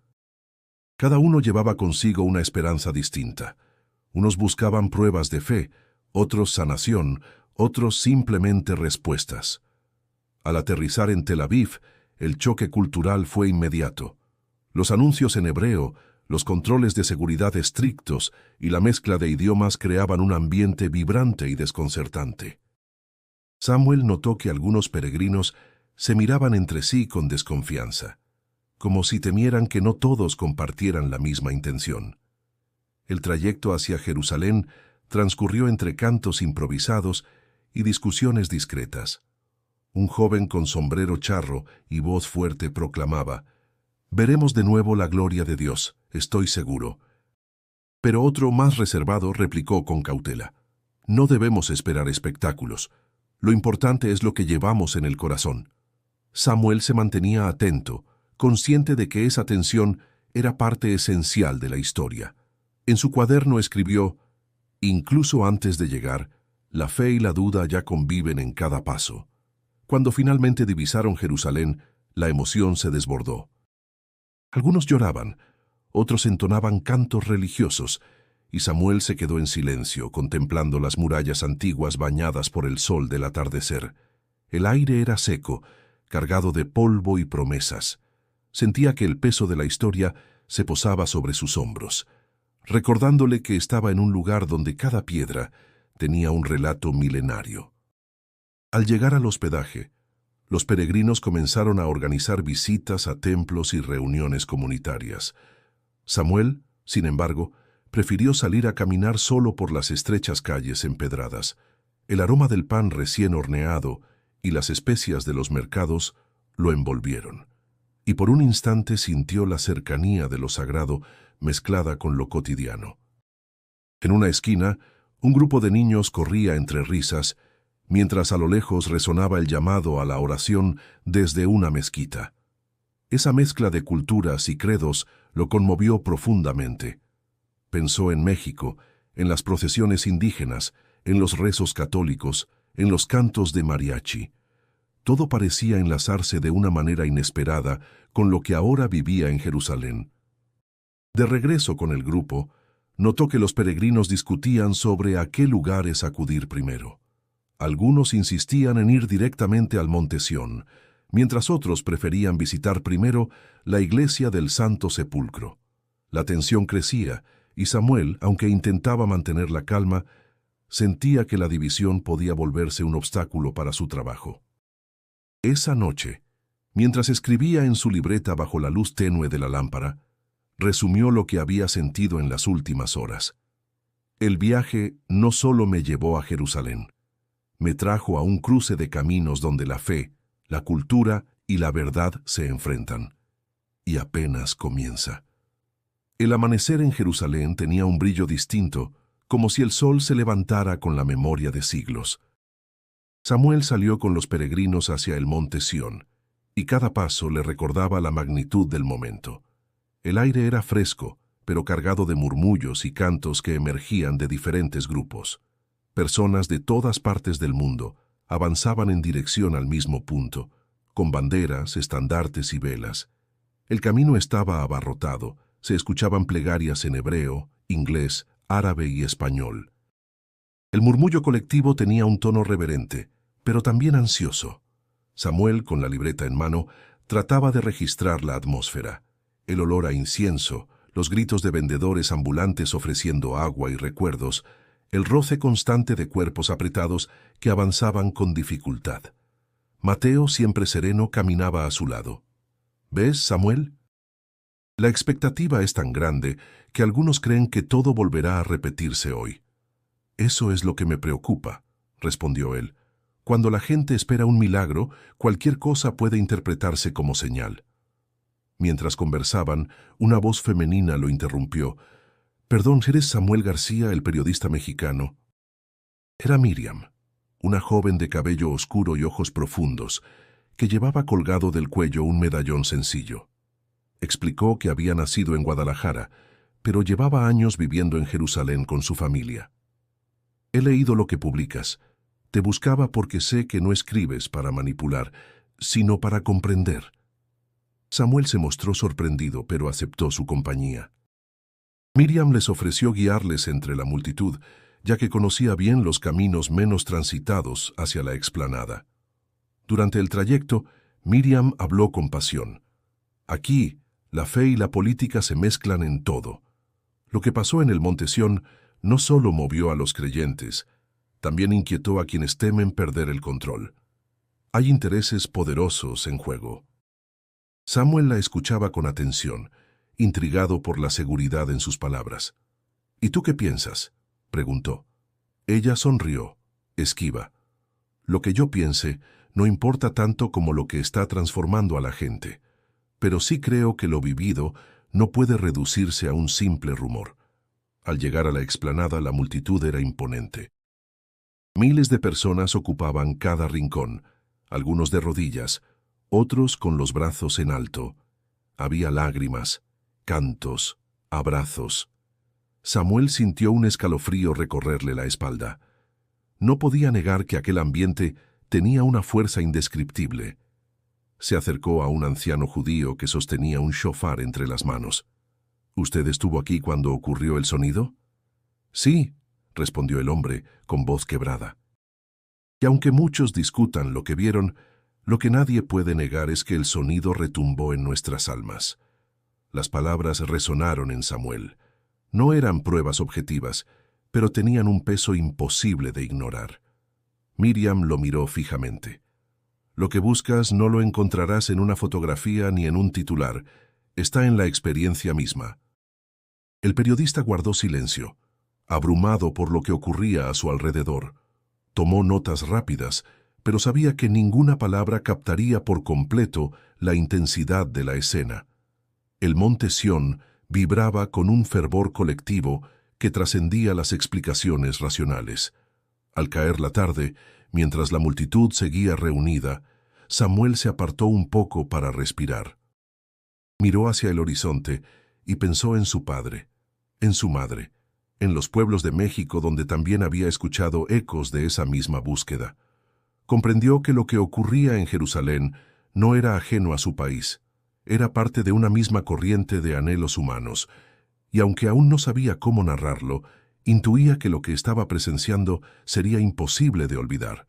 Cada uno llevaba consigo una esperanza distinta. Unos buscaban pruebas de fe, otros sanación, otros simplemente respuestas. Al aterrizar en Tel Aviv, el choque cultural fue inmediato. Los anuncios en hebreo, los controles de seguridad estrictos y la mezcla de idiomas creaban un ambiente vibrante y desconcertante. Samuel notó que algunos peregrinos se miraban entre sí con desconfianza, como si temieran que no todos compartieran la misma intención. El trayecto hacia Jerusalén transcurrió entre cantos improvisados y discusiones discretas. Un joven con sombrero charro y voz fuerte proclamaba: «Veremos de nuevo la gloria de Dios, estoy seguro». Pero otro, más reservado, replicó con cautela: «No debemos esperar espectáculos. Lo importante es lo que llevamos en el corazón». Samuel se mantenía atento, consciente de que esa tensión era parte esencial de la historia. En su cuaderno escribió: «Incluso antes de llegar, la fe y la duda ya conviven en cada paso». Cuando finalmente divisaron Jerusalén, la emoción se desbordó. Algunos lloraban, otros entonaban cantos religiosos, y Samuel se quedó en silencio, contemplando las murallas antiguas bañadas por el sol del atardecer. El aire era seco, cargado de polvo y promesas. Sentía que el peso de la historia se posaba sobre sus hombros, recordándole que estaba en un lugar donde cada piedra tenía un relato milenario. Al llegar al hospedaje, los peregrinos comenzaron a organizar visitas a templos y reuniones comunitarias. Samuel, sin embargo, prefirió salir a caminar solo por las estrechas calles empedradas. El aroma del pan recién horneado y las especias de los mercados lo envolvieron, y por un instante sintió la cercanía de lo sagrado mezclada con lo cotidiano. En una esquina, un grupo de niños corría entre risas, mientras a lo lejos resonaba el llamado a la oración desde una mezquita. Esa mezcla de culturas y credos lo conmovió profundamente. Pensó en México, en las procesiones indígenas, en los rezos católicos, en los cantos de mariachi. Todo parecía enlazarse de una manera inesperada con lo que ahora vivía en Jerusalén. De regreso con el grupo, notó que los peregrinos discutían sobre a qué lugares acudir primero. Algunos insistían en ir directamente al Monte Sión, mientras otros preferían visitar primero la iglesia del Santo Sepulcro. La tensión crecía, y Samuel, aunque intentaba mantener la calma, sentía que la división podía volverse un obstáculo para su trabajo. Esa noche, mientras escribía en su libreta bajo la luz tenue de la lámpara, resumió lo que había sentido en las últimas horas. El viaje no solo me llevó a Jerusalén, me trajo a un cruce de caminos donde la fe, la cultura y la verdad se enfrentan. Y apenas comienza. El amanecer en Jerusalén tenía un brillo distinto, como si el sol se levantara con la memoria de siglos. Samuel salió con los peregrinos hacia el monte Sión, y cada paso le recordaba la magnitud del momento. El aire era fresco, pero cargado de murmullos y cantos que emergían de diferentes grupos. Personas de todas partes del mundo avanzaban en dirección al mismo punto, con banderas, estandartes y velas. El camino estaba abarrotado, se escuchaban plegarias en hebreo, inglés, árabe y español. El murmullo colectivo tenía un tono reverente, pero también ansioso. Samuel, con la libreta en mano, trataba de registrar la atmósfera. El olor a incienso, los gritos de vendedores ambulantes ofreciendo agua y recuerdos, el roce constante de cuerpos apretados que avanzaban con dificultad. Mateo, siempre sereno, caminaba a su lado. ¿Ves, Samuel? La expectativa es tan grande que algunos creen que todo volverá a repetirse hoy. Eso es lo que me preocupa, respondió él. Cuando la gente espera un milagro, cualquier cosa puede interpretarse como señal. Mientras conversaban, una voz femenina lo interrumpió. «Perdón, ¿eres Samuel García, el periodista mexicano?» Era Miriam, una joven de cabello oscuro y ojos profundos, que llevaba colgado del cuello un medallón sencillo. Explicó que había nacido en Guadalajara, pero llevaba años viviendo en Jerusalén con su familia. «He leído lo que publicas. Te buscaba porque sé que no escribes para manipular, sino para comprender». Samuel se mostró sorprendido, pero aceptó su compañía. Miriam les ofreció guiarles entre la multitud, ya que conocía bien los caminos menos transitados hacia la explanada. Durante el trayecto, Miriam habló con pasión. Aquí, la fe y la política se mezclan en todo. Lo que pasó en el Monte Sión no solo movió a los creyentes, también inquietó a quienes temen perder el control. Hay intereses poderosos en juego. Samuel la escuchaba con atención, intrigado por la seguridad en sus palabras. «¿Y tú qué piensas?», preguntó. Ella sonrió, esquiva. «Lo que yo piense no importa tanto como lo que está transformando a la gente, pero sí creo que lo vivido no puede reducirse a un simple rumor». Al llegar a la explanada, la multitud era imponente. Miles de personas ocupaban cada rincón, algunos de rodillas, otros con los brazos en alto. Había lágrimas, cantos, abrazos. Samuel sintió un escalofrío recorrerle la espalda. No podía negar que aquel ambiente tenía una fuerza indescriptible. Se acercó a un anciano judío que sostenía un shofar entre las manos. —¿Usted estuvo aquí cuando ocurrió el sonido? —Sí —respondió el hombre con voz quebrada. Y aunque muchos discutan lo que vieron, lo que nadie puede negar es que el sonido retumbó en nuestras almas. Las palabras resonaron en Samuel. No eran pruebas objetivas, pero tenían un peso imposible de ignorar. Miriam lo miró fijamente. Lo que buscas no lo encontrarás en una fotografía ni en un titular. Está en la experiencia misma. El periodista guardó silencio, abrumado por lo que ocurría a su alrededor. Tomó notas rápidas, pero sabía que ninguna palabra captaría por completo la intensidad de la escena. El monte Sión vibraba con un fervor colectivo que trascendía las explicaciones racionales. Al caer la tarde, mientras la multitud seguía reunida, Samuel se apartó un poco para respirar. Miró hacia el horizonte y pensó en su padre, en su madre, en los pueblos de México donde también había escuchado ecos de esa misma búsqueda. Comprendió que lo que ocurría en Jerusalén no era ajeno a su país, era parte de una misma corriente de anhelos humanos, y aunque aún no sabía cómo narrarlo, intuía que lo que estaba presenciando sería imposible de olvidar.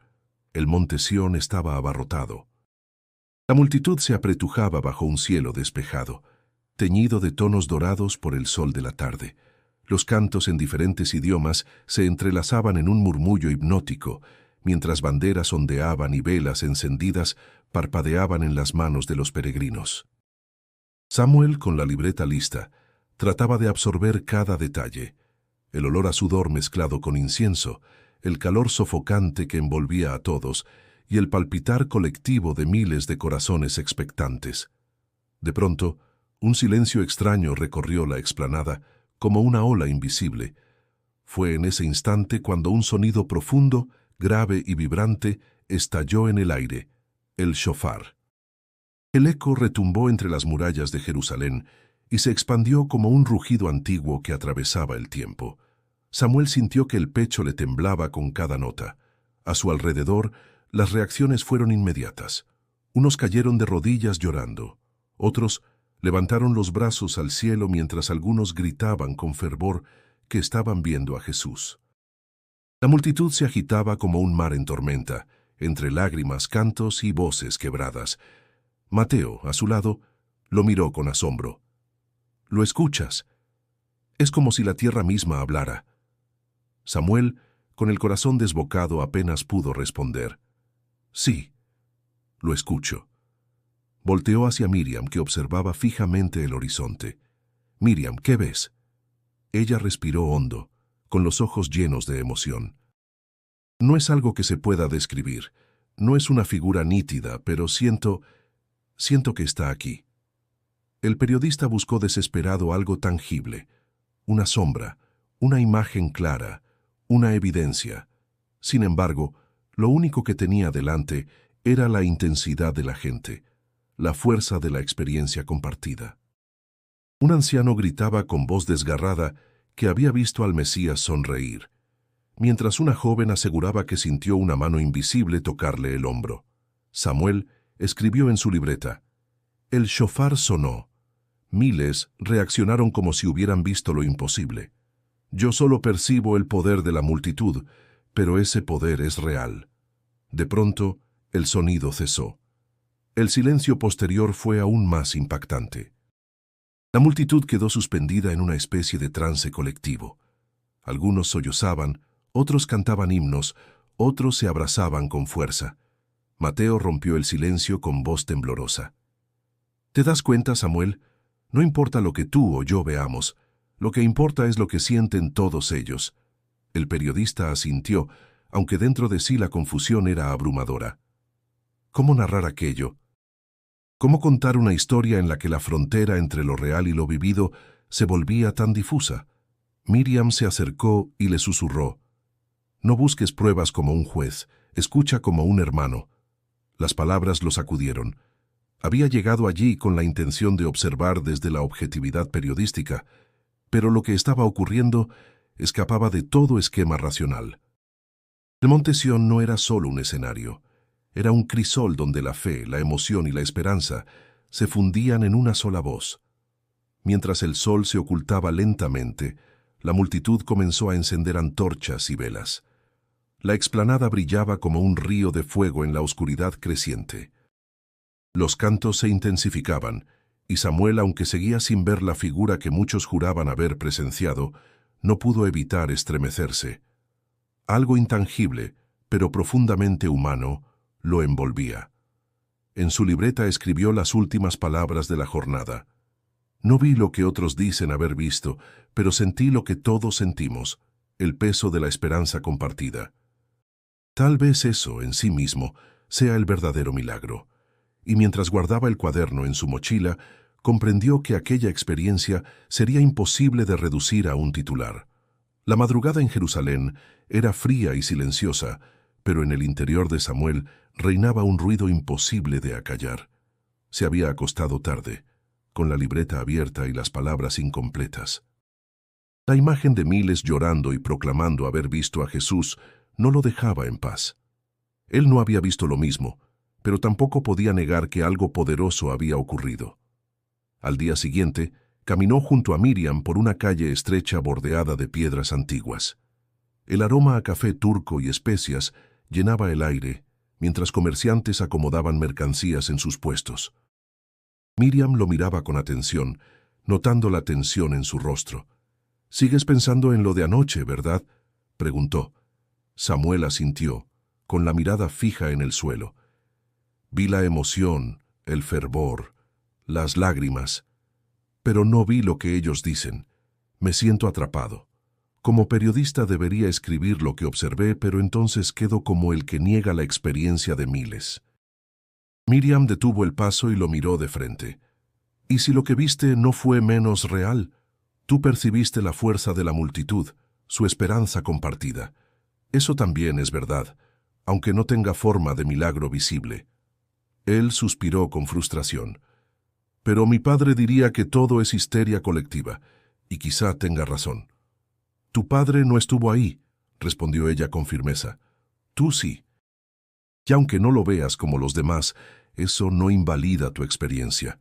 El monte Sión estaba abarrotado. La multitud se apretujaba bajo un cielo despejado, teñido de tonos dorados por el sol de la tarde. Los cantos en diferentes idiomas se entrelazaban en un murmullo hipnótico, mientras banderas ondeaban y velas encendidas parpadeaban en las manos de los peregrinos. Samuel, con la libreta lista, trataba de absorber cada detalle. El olor a sudor mezclado con incienso, el calor sofocante que envolvía a todos y el palpitar colectivo de miles de corazones expectantes. De pronto, un silencio extraño recorrió la explanada como una ola invisible. Fue en ese instante cuando un sonido profundo, grave y vibrante estalló en el aire, el shofar. El eco retumbó entre las murallas de Jerusalén y se expandió como un rugido antiguo que atravesaba el tiempo. Samuel sintió que el pecho le temblaba con cada nota. A su alrededor, las reacciones fueron inmediatas. Unos cayeron de rodillas llorando. Otros levantaron los brazos al cielo mientras algunos gritaban con fervor que estaban viendo a Jesús. La multitud se agitaba como un mar en tormenta, entre lágrimas, cantos y voces quebradas. Mateo, a su lado, lo miró con asombro. —¿Lo escuchas? Es como si la tierra misma hablara. Samuel, con el corazón desbocado, apenas pudo responder. —Sí, lo escucho. Volteó hacia Miriam, que observaba fijamente el horizonte. —Miriam, ¿qué ves? Ella respiró hondo, con los ojos llenos de emoción. No es algo que se pueda describir. No es una figura nítida, pero siento que está aquí. El periodista buscó desesperado algo tangible, una sombra, una imagen clara, una evidencia. Sin embargo, lo único que tenía delante era la intensidad de la gente, la fuerza de la experiencia compartida. Un anciano gritaba con voz desgarrada que había visto al Mesías sonreír, mientras una joven aseguraba que sintió una mano invisible tocarle el hombro. Samuel escribió en su libreta: «El shofar sonó. Miles reaccionaron como si hubieran visto lo imposible. Yo solo percibo el poder de la multitud, pero ese poder es real». De pronto, el sonido cesó. El silencio posterior fue aún más impactante. La multitud quedó suspendida en una especie de trance colectivo. Algunos sollozaban, otros cantaban himnos, otros se abrazaban con fuerza. Mateo rompió el silencio con voz temblorosa. «¿Te das cuenta, Samuel? No importa lo que tú o yo veamos, lo que importa es lo que sienten todos ellos». El periodista asintió, aunque dentro de sí la confusión era abrumadora. ¿Cómo narrar aquello? ¿Cómo contar una historia en la que la frontera entre lo real y lo vivido se volvía tan difusa? Miriam se acercó y le susurró: «No busques pruebas como un juez, escucha como un hermano». Las palabras lo sacudieron. Había llegado allí con la intención de observar desde la objetividad periodística, pero lo que estaba ocurriendo escapaba de todo esquema racional. El Monte Sión no era solo un escenario, era un crisol donde la fe, la emoción y la esperanza se fundían en una sola voz. Mientras el sol se ocultaba lentamente, la multitud comenzó a encender antorchas y velas. La explanada brillaba como un río de fuego en la oscuridad creciente. Los cantos se intensificaban, y Samuel, aunque seguía sin ver la figura que muchos juraban haber presenciado, no pudo evitar estremecerse. Algo intangible, pero profundamente humano, lo envolvía. En su libreta escribió las últimas palabras de la jornada. No vi lo que otros dicen haber visto, pero sentí lo que todos sentimos, el peso de la esperanza compartida. Tal vez eso, en sí mismo, sea el verdadero milagro. Y mientras guardaba el cuaderno en su mochila, comprendió que aquella experiencia sería imposible de reducir a un titular. La madrugada en Jerusalén era fría y silenciosa, pero en el interior de Samuel reinaba un ruido imposible de acallar. Se había acostado tarde, con la libreta abierta y las palabras incompletas. La imagen de miles llorando y proclamando haber visto a Jesús no lo dejaba en paz. Él no había visto lo mismo, pero tampoco podía negar que algo poderoso había ocurrido. Al día siguiente, caminó junto a Miriam por una calle estrecha bordeada de piedras antiguas. El aroma a café turco y especias llenaba el aire, mientras comerciantes acomodaban mercancías en sus puestos. Miriam lo miraba con atención, notando la tensión en su rostro. «¿Sigues pensando en lo de anoche, verdad?», preguntó. Samuel asintió, con la mirada fija en el suelo. Vi la emoción, el fervor, las lágrimas, pero no vi lo que ellos dicen. Me siento atrapado. Como periodista debería escribir lo que observé, pero entonces quedo como el que niega la experiencia de miles. Miriam detuvo el paso y lo miró de frente. ¿Y si lo que viste no fue menos real? Tú percibiste la fuerza de la multitud, su esperanza compartida. Eso también es verdad, aunque no tenga forma de milagro visible. Él suspiró con frustración. Pero mi padre diría que todo es histeria colectiva, y quizá tenga razón. Tu padre no estuvo ahí, respondió ella con firmeza. Tú sí. Y aunque no lo veas como los demás, eso no invalida tu experiencia.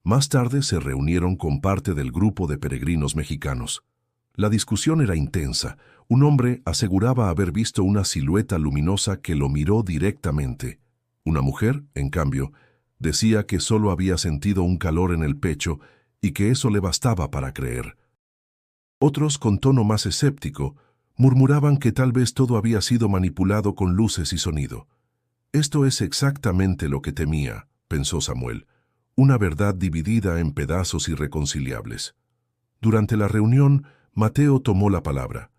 Más tarde se reunieron con parte del grupo de peregrinos mexicanos. La discusión era intensa. Un hombre aseguraba haber visto una silueta luminosa que lo miró directamente. Una mujer, en cambio, decía que solo había sentido un calor en el pecho y que eso le bastaba para creer. Otros, con tono más escéptico, murmuraban que tal vez todo había sido manipulado con luces y sonido. Esto es exactamente lo que temía, pensó Samuel, una verdad dividida en pedazos irreconciliables. Durante la reunión, Mateo tomó la palabra.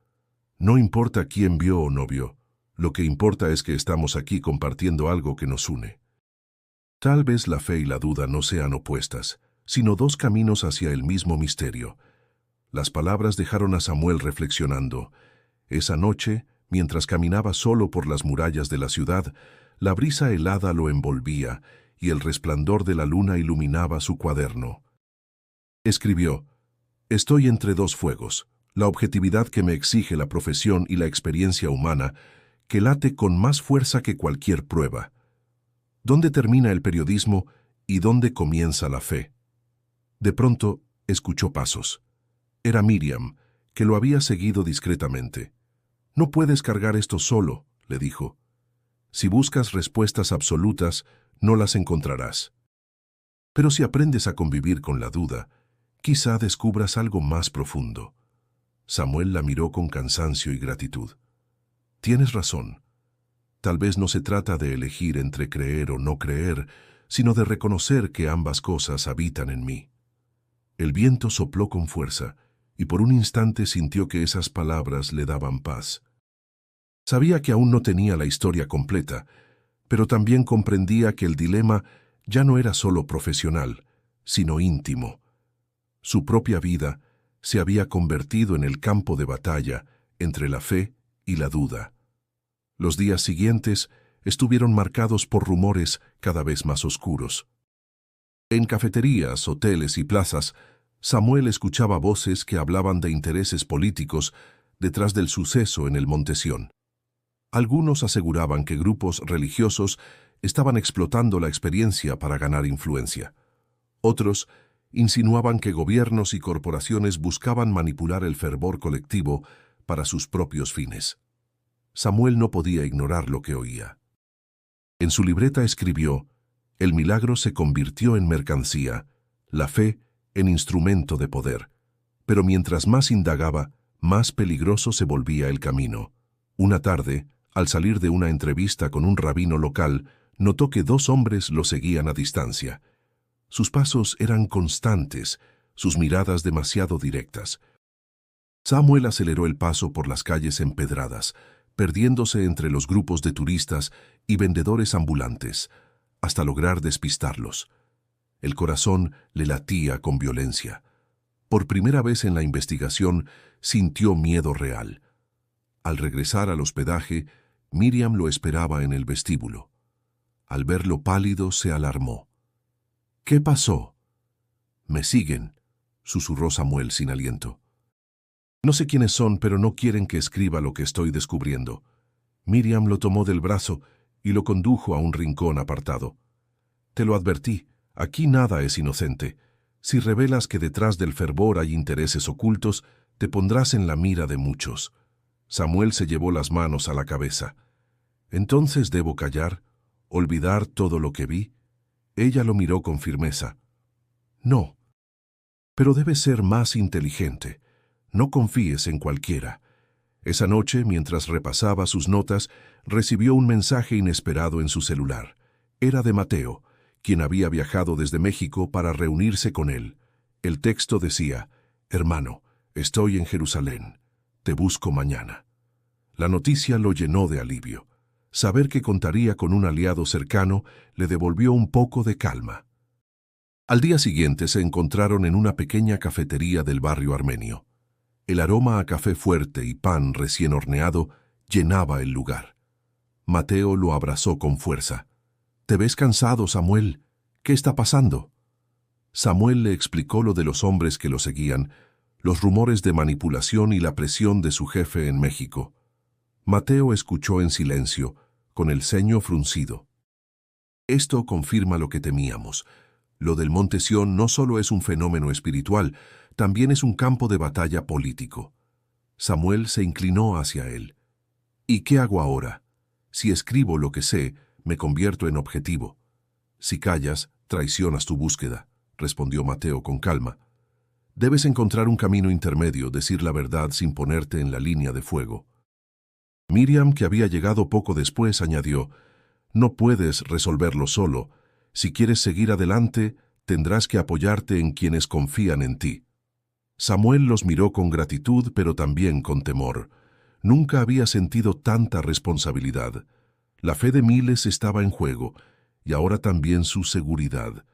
No importa quién vio o no vio, lo que importa es que estamos aquí compartiendo algo que nos une. Tal vez la fe y la duda no sean opuestas, sino dos caminos hacia el mismo misterio. Las palabras dejaron a Samuel reflexionando. Esa noche, mientras caminaba solo por las murallas de la ciudad, la brisa helada lo envolvía y el resplandor de la luna iluminaba su cuaderno. Escribió: «Estoy entre dos fuegos, la objetividad que me exige la profesión y la experiencia humana, que late con más fuerza que cualquier prueba. ¿Dónde termina el periodismo y dónde comienza la fe?». De pronto, escuchó pasos. Era Miriam, que lo había seguido discretamente. «No puedes cargar esto solo», le dijo. «Si buscas respuestas absolutas, no las encontrarás. Pero si aprendes a convivir con la duda, quizá descubras algo más profundo». Samuel la miró con cansancio y gratitud. «Tienes razón. Tal vez no se trata de elegir entre creer o no creer, sino de reconocer que ambas cosas habitan en mí». El viento sopló con fuerza, y por un instante sintió que esas palabras le daban paz. Sabía que aún no tenía la historia completa, pero también comprendía que el dilema ya no era solo profesional, sino íntimo. Su propia vida se había convertido en el campo de batalla entre la fe y la duda. Los días siguientes estuvieron marcados por rumores cada vez más oscuros. En cafeterías, hoteles y plazas, Samuel escuchaba voces que hablaban de intereses políticos detrás del suceso en el Monte Sión. Algunos aseguraban que grupos religiosos estaban explotando la experiencia para ganar influencia. Otros insinuaban que gobiernos y corporaciones buscaban manipular el fervor colectivo para sus propios fines. Samuel no podía ignorar lo que oía. En su libreta escribió: el milagro se convirtió en mercancía, la fe en instrumento de poder. Pero mientras más indagaba, más peligroso se volvía el camino. Una tarde, al salir de una entrevista con un rabino local, notó que dos hombres lo seguían a distancia. Sus pasos eran constantes, sus miradas demasiado directas. Samuel aceleró el paso por las calles empedradas, perdiéndose entre los grupos de turistas y vendedores ambulantes, hasta lograr despistarlos. El corazón le latía con violencia. Por primera vez en la investigación, sintió miedo real. Al regresar al hospedaje, Miriam lo esperaba en el vestíbulo. Al verlo pálido, se alarmó. «¿Qué pasó?» «Me siguen», susurró Samuel sin aliento. «No sé quiénes son, pero no quieren que escriba lo que estoy descubriendo». Miriam lo tomó del brazo y lo condujo a un rincón apartado. «Te lo advertí, aquí nada es inocente. Si revelas que detrás del fervor hay intereses ocultos, te pondrás en la mira de muchos». Samuel se llevó las manos a la cabeza. «¿Entonces debo callar? ¿Olvidar todo lo que vi?» Ella lo miró con firmeza. «No. Pero debes ser más inteligente. No confíes en cualquiera». Esa noche, mientras repasaba sus notas, recibió un mensaje inesperado en su celular. Era de Mateo, quien había viajado desde México para reunirse con él. El texto decía: «Hermano, estoy en Jerusalén. Te busco mañana». La noticia lo llenó de alivio. Saber que contaría con un aliado cercano le devolvió un poco de calma. Al día siguiente se encontraron en una pequeña cafetería del barrio armenio. El aroma a café fuerte y pan recién horneado llenaba el lugar. Mateo lo abrazó con fuerza. «¿Te ves cansado, Samuel? ¿Qué está pasando?» Samuel le explicó lo de los hombres que lo seguían, los rumores de manipulación y la presión de su jefe en México. Mateo escuchó en silencio, con el ceño fruncido. «Esto confirma lo que temíamos. Lo del Monte Sión no solo es un fenómeno espiritual, también es un campo de batalla político». Samuel se inclinó hacia él. «¿Y qué hago ahora? Si escribo lo que sé, me convierto en objetivo. Si callas, traicionas tu búsqueda», respondió Mateo con calma. «Debes encontrar un camino intermedio, decir la verdad sin ponerte en la línea de fuego». Miriam, que había llegado poco después, añadió: «No puedes resolverlo solo. Si quieres seguir adelante, tendrás que apoyarte en quienes confían en ti». Samuel los miró con gratitud, pero también con temor. Nunca había sentido tanta responsabilidad. La fe de miles estaba en juego, y ahora también su seguridad.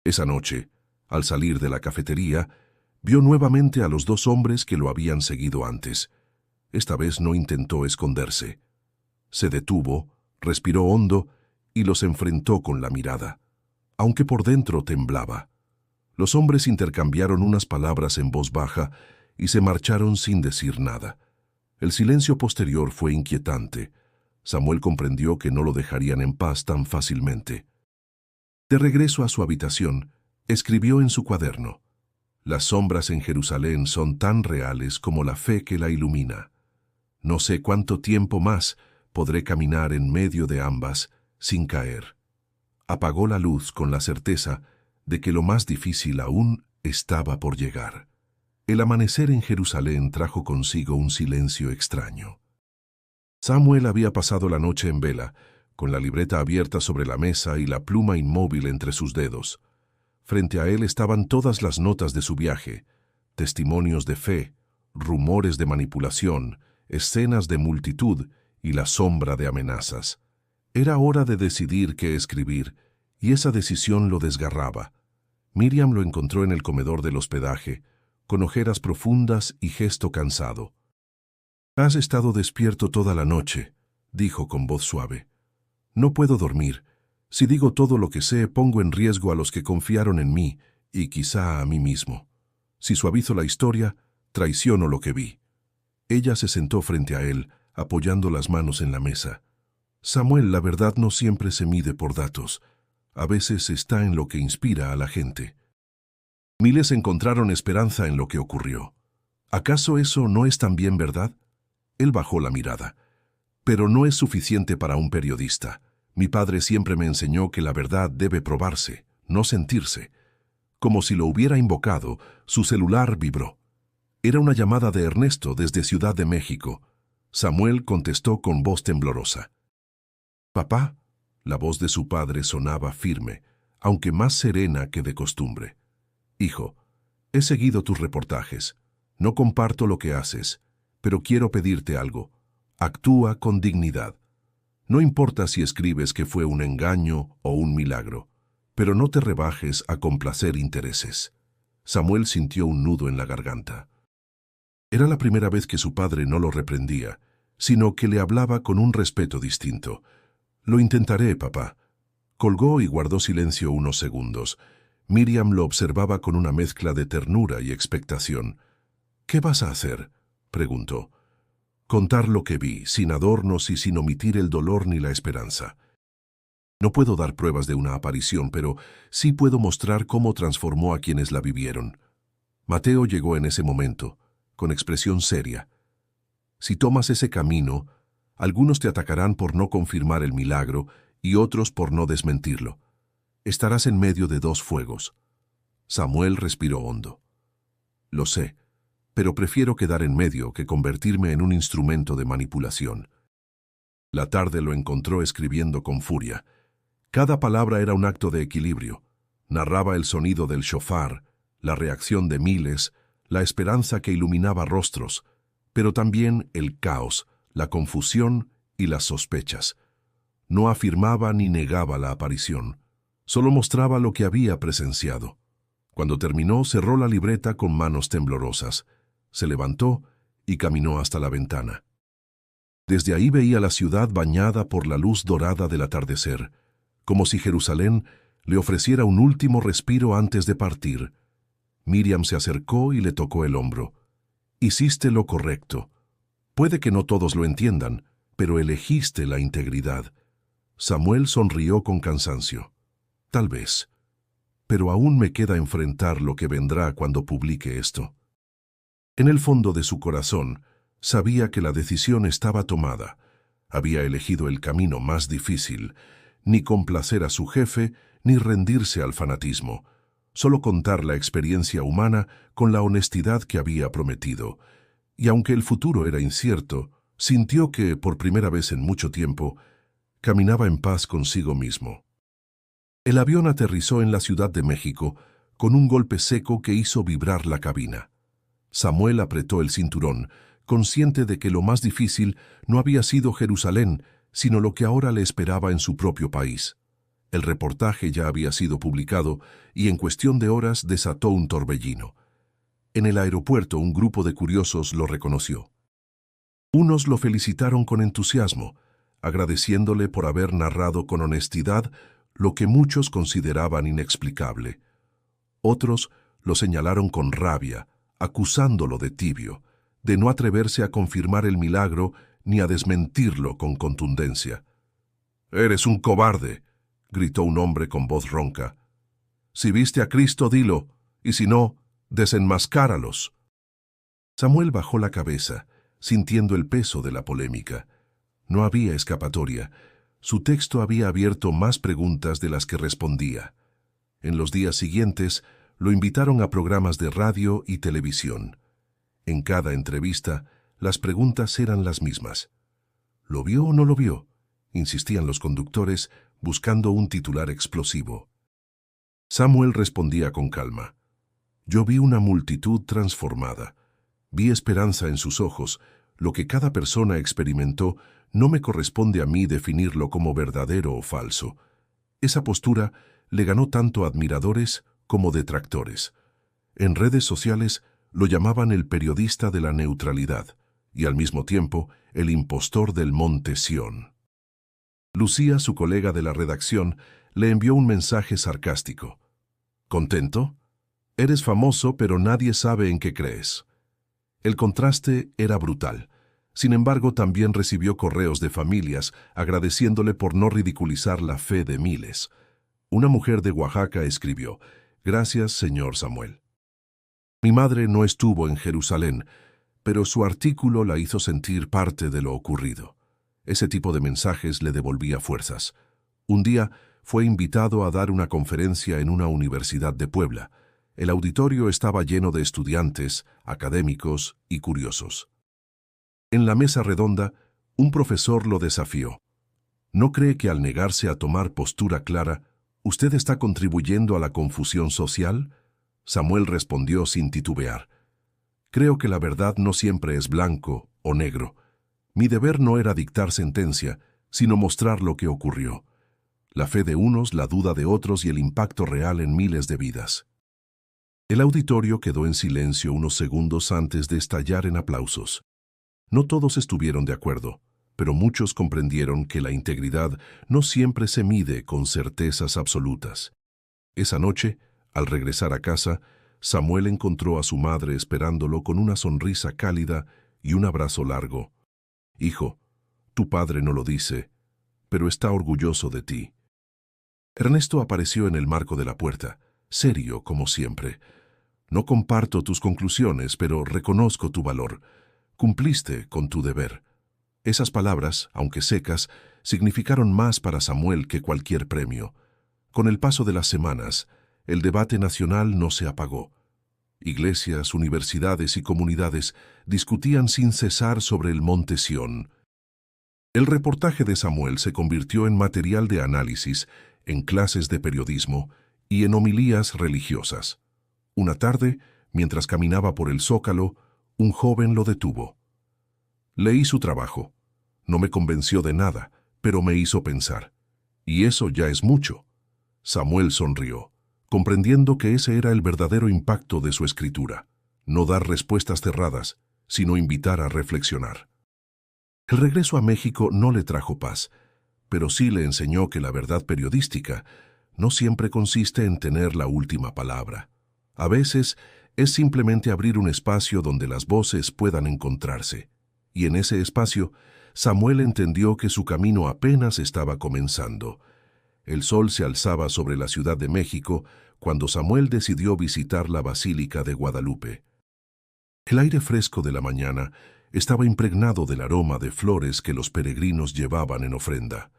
Esa noche, al salir de la cafetería, vio nuevamente a los dos hombres que lo habían seguido antes. Esta vez no intentó esconderse. Se detuvo, respiró hondo y los enfrentó con la mirada, aunque por dentro temblaba. Los hombres intercambiaron unas palabras en voz baja y se marcharon sin decir nada. El silencio posterior fue inquietante. Samuel comprendió que no lo dejarían en paz tan fácilmente. De regreso a su habitación, escribió en su cuaderno: «Las sombras en Jerusalén son tan reales como la fe que la ilumina. No sé cuánto tiempo más podré caminar en medio de ambas sin caer». Apagó la luz con la certeza de que lo más difícil aún estaba por llegar. El amanecer en Jerusalén trajo consigo un silencio extraño. Samuel había pasado la noche en vela, con la libreta abierta sobre la mesa y la pluma inmóvil entre sus dedos. Frente a él estaban todas las notas de su viaje, testimonios de fe, rumores de manipulación, escenas de multitud y la sombra de amenazas. Era hora de decidir qué escribir, y esa decisión lo desgarraba. Miriam lo encontró en el comedor del hospedaje, con ojeras profundas y gesto cansado. «Has estado despierto toda la noche», dijo con voz suave. «No puedo dormir. Si digo todo lo que sé, pongo en riesgo a los que confiaron en mí y quizá a mí mismo. Si suavizo la historia, traiciono lo que vi. Ella se sentó frente a él, apoyando las manos en la mesa. Samuel, la verdad no siempre se mide por datos. A veces está en lo que inspira a la gente. Miles encontraron esperanza en lo que ocurrió. ¿Acaso eso no es también verdad? Él bajó la mirada. Pero no es suficiente para un periodista. Mi padre siempre me enseñó que la verdad debe probarse, no sentirse. Como si lo hubiera invocado, su celular vibró. Era una llamada de Ernesto desde Ciudad de México. Samuel contestó con voz temblorosa. «Papá». La voz de su padre sonaba firme, aunque más serena que de costumbre. «Hijo, he seguido tus reportajes. No comparto lo que haces, pero quiero pedirte algo. Actúa con dignidad. No importa si escribes que fue un engaño o un milagro, pero no te rebajes a complacer intereses». Samuel sintió un nudo en la garganta. Era la primera vez que su padre no lo reprendía, sino que le hablaba con un respeto distinto. «Lo intentaré, papá». Colgó y guardó silencio unos segundos. Miriam lo observaba con una mezcla de ternura y expectación. «¿Qué vas a hacer?», preguntó. «Contar lo que vi, sin adornos y sin omitir el dolor ni la esperanza. No puedo dar pruebas de una aparición, pero sí puedo mostrar cómo transformó a quienes la vivieron». Mateo llegó en ese momento, con expresión seria. «Si tomas ese camino, algunos te atacarán por no confirmar el milagro y otros por no desmentirlo. Estarás en medio de dos fuegos». Samuel respiró hondo. «Lo sé, pero prefiero quedar en medio que convertirme en un instrumento de manipulación». La tarde lo encontró escribiendo con furia. Cada palabra era un acto de equilibrio. Narraba el sonido del shofar, la reacción de miles, la esperanza que iluminaba rostros, pero también el caos, la confusión y las sospechas. No afirmaba ni negaba la aparición, solo mostraba lo que había presenciado. Cuando terminó, cerró la libreta con manos temblorosas. Se levantó y caminó hasta la ventana. Desde ahí veía la ciudad bañada por la luz dorada del atardecer, como si Jerusalén le ofreciera un último respiro antes de partir. Miriam se acercó y le tocó el hombro. «Hiciste lo correcto. Puede que no todos lo entiendan, pero elegiste la integridad». Samuel sonrió con cansancio. «Tal vez. Pero aún me queda enfrentar lo que vendrá cuando publique esto». En el fondo de su corazón, sabía que la decisión estaba tomada. Había elegido el camino más difícil, ni complacer a su jefe, ni rendirse al fanatismo. Solo contar la experiencia humana con la honestidad que había prometido. Y aunque el futuro era incierto, sintió que, por primera vez en mucho tiempo, caminaba en paz consigo mismo. El avión aterrizó en la Ciudad de México con un golpe seco que hizo vibrar la cabina. Samuel apretó el cinturón, consciente de que lo más difícil no había sido Jerusalén, sino lo que ahora le esperaba en su propio país. El reportaje ya había sido publicado y en cuestión de horas desató un torbellino. En el aeropuerto un grupo de curiosos lo reconoció. Unos lo felicitaron con entusiasmo, agradeciéndole por haber narrado con honestidad lo que muchos consideraban inexplicable. Otros lo señalaron con rabia, acusándolo de tibio, de no atreverse a confirmar el milagro ni a desmentirlo con contundencia. «Eres un cobarde», gritó un hombre con voz ronca. «Si viste a Cristo, dilo, y si no, desenmascáralos». Samuel bajó la cabeza, sintiendo el peso de la polémica. No había escapatoria. Su texto había abierto más preguntas de las que respondía. En los días siguientes, lo invitaron a programas de radio y televisión. En cada entrevista, las preguntas eran las mismas. ¿Lo vio o no lo vio?, insistían los conductores, buscando un titular explosivo. Samuel respondía con calma. «Yo vi una multitud transformada. Vi esperanza en sus ojos. Lo que cada persona experimentó no me corresponde a mí definirlo como verdadero o falso». Esa postura le ganó tanto admiradores como detractores. En redes sociales lo llamaban el periodista de la neutralidad y al mismo tiempo el impostor del Monte Sión. Lucía, su colega de la redacción, le envió un mensaje sarcástico. ¿Contento? Eres famoso, pero nadie sabe en qué crees. El contraste era brutal. Sin embargo, también recibió correos de familias agradeciéndole por no ridiculizar la fe de miles. Una mujer de Oaxaca escribió: «Gracias, señor Samuel. Mi madre no estuvo en Jerusalén, pero su artículo la hizo sentir parte de lo ocurrido». Ese tipo de mensajes le devolvía fuerzas. Un día fue invitado a dar una conferencia en una universidad de Puebla. El auditorio estaba lleno de estudiantes, académicos y curiosos. En la mesa redonda, un profesor lo desafió. ¿No cree que al negarse a tomar postura clara, usted está contribuyendo a la confusión social? Samuel respondió sin titubear. Creo que la verdad no siempre es blanco o negro. Mi deber no era dictar sentencia, sino mostrar lo que ocurrió. La fe de unos, la duda de otros y el impacto real en miles de vidas. El auditorio quedó en silencio unos segundos antes de estallar en aplausos. No todos estuvieron de acuerdo, pero muchos comprendieron que la integridad no siempre se mide con certezas absolutas. Esa noche, al regresar a casa, Samuel encontró a su madre esperándolo con una sonrisa cálida y un abrazo largo. «Hijo, tu padre no lo dice, pero está orgulloso de ti». Ernesto apareció en el marco de la puerta, serio como siempre. «No comparto tus conclusiones, pero reconozco tu valor. Cumpliste con tu deber». Esas palabras, aunque secas, significaron más para Samuel que cualquier premio. Con el paso de las semanas, el debate nacional no se apagó. Iglesias, universidades y comunidades discutían sin cesar sobre el Monte Sión. El reportaje de Samuel se convirtió en material de análisis, en clases de periodismo y en homilías religiosas. Una tarde, mientras caminaba por el Zócalo, un joven lo detuvo. «Leí su trabajo. No me convenció de nada, pero me hizo pensar. Y eso ya es mucho». Samuel sonrió, comprendiendo que ese era el verdadero impacto de su escritura. No dar respuestas cerradas, sino invitar a reflexionar. El regreso a México no le trajo paz, pero sí le enseñó que la verdad periodística no siempre consiste en tener la última palabra. A veces es simplemente abrir un espacio donde las voces puedan encontrarse. Y en ese espacio, Samuel entendió que su camino apenas estaba comenzando. El sol se alzaba sobre la Ciudad de México cuando Samuel decidió visitar la Basílica de Guadalupe. El aire fresco de la mañana estaba impregnado del aroma de flores que los peregrinos llevaban en ofrenda.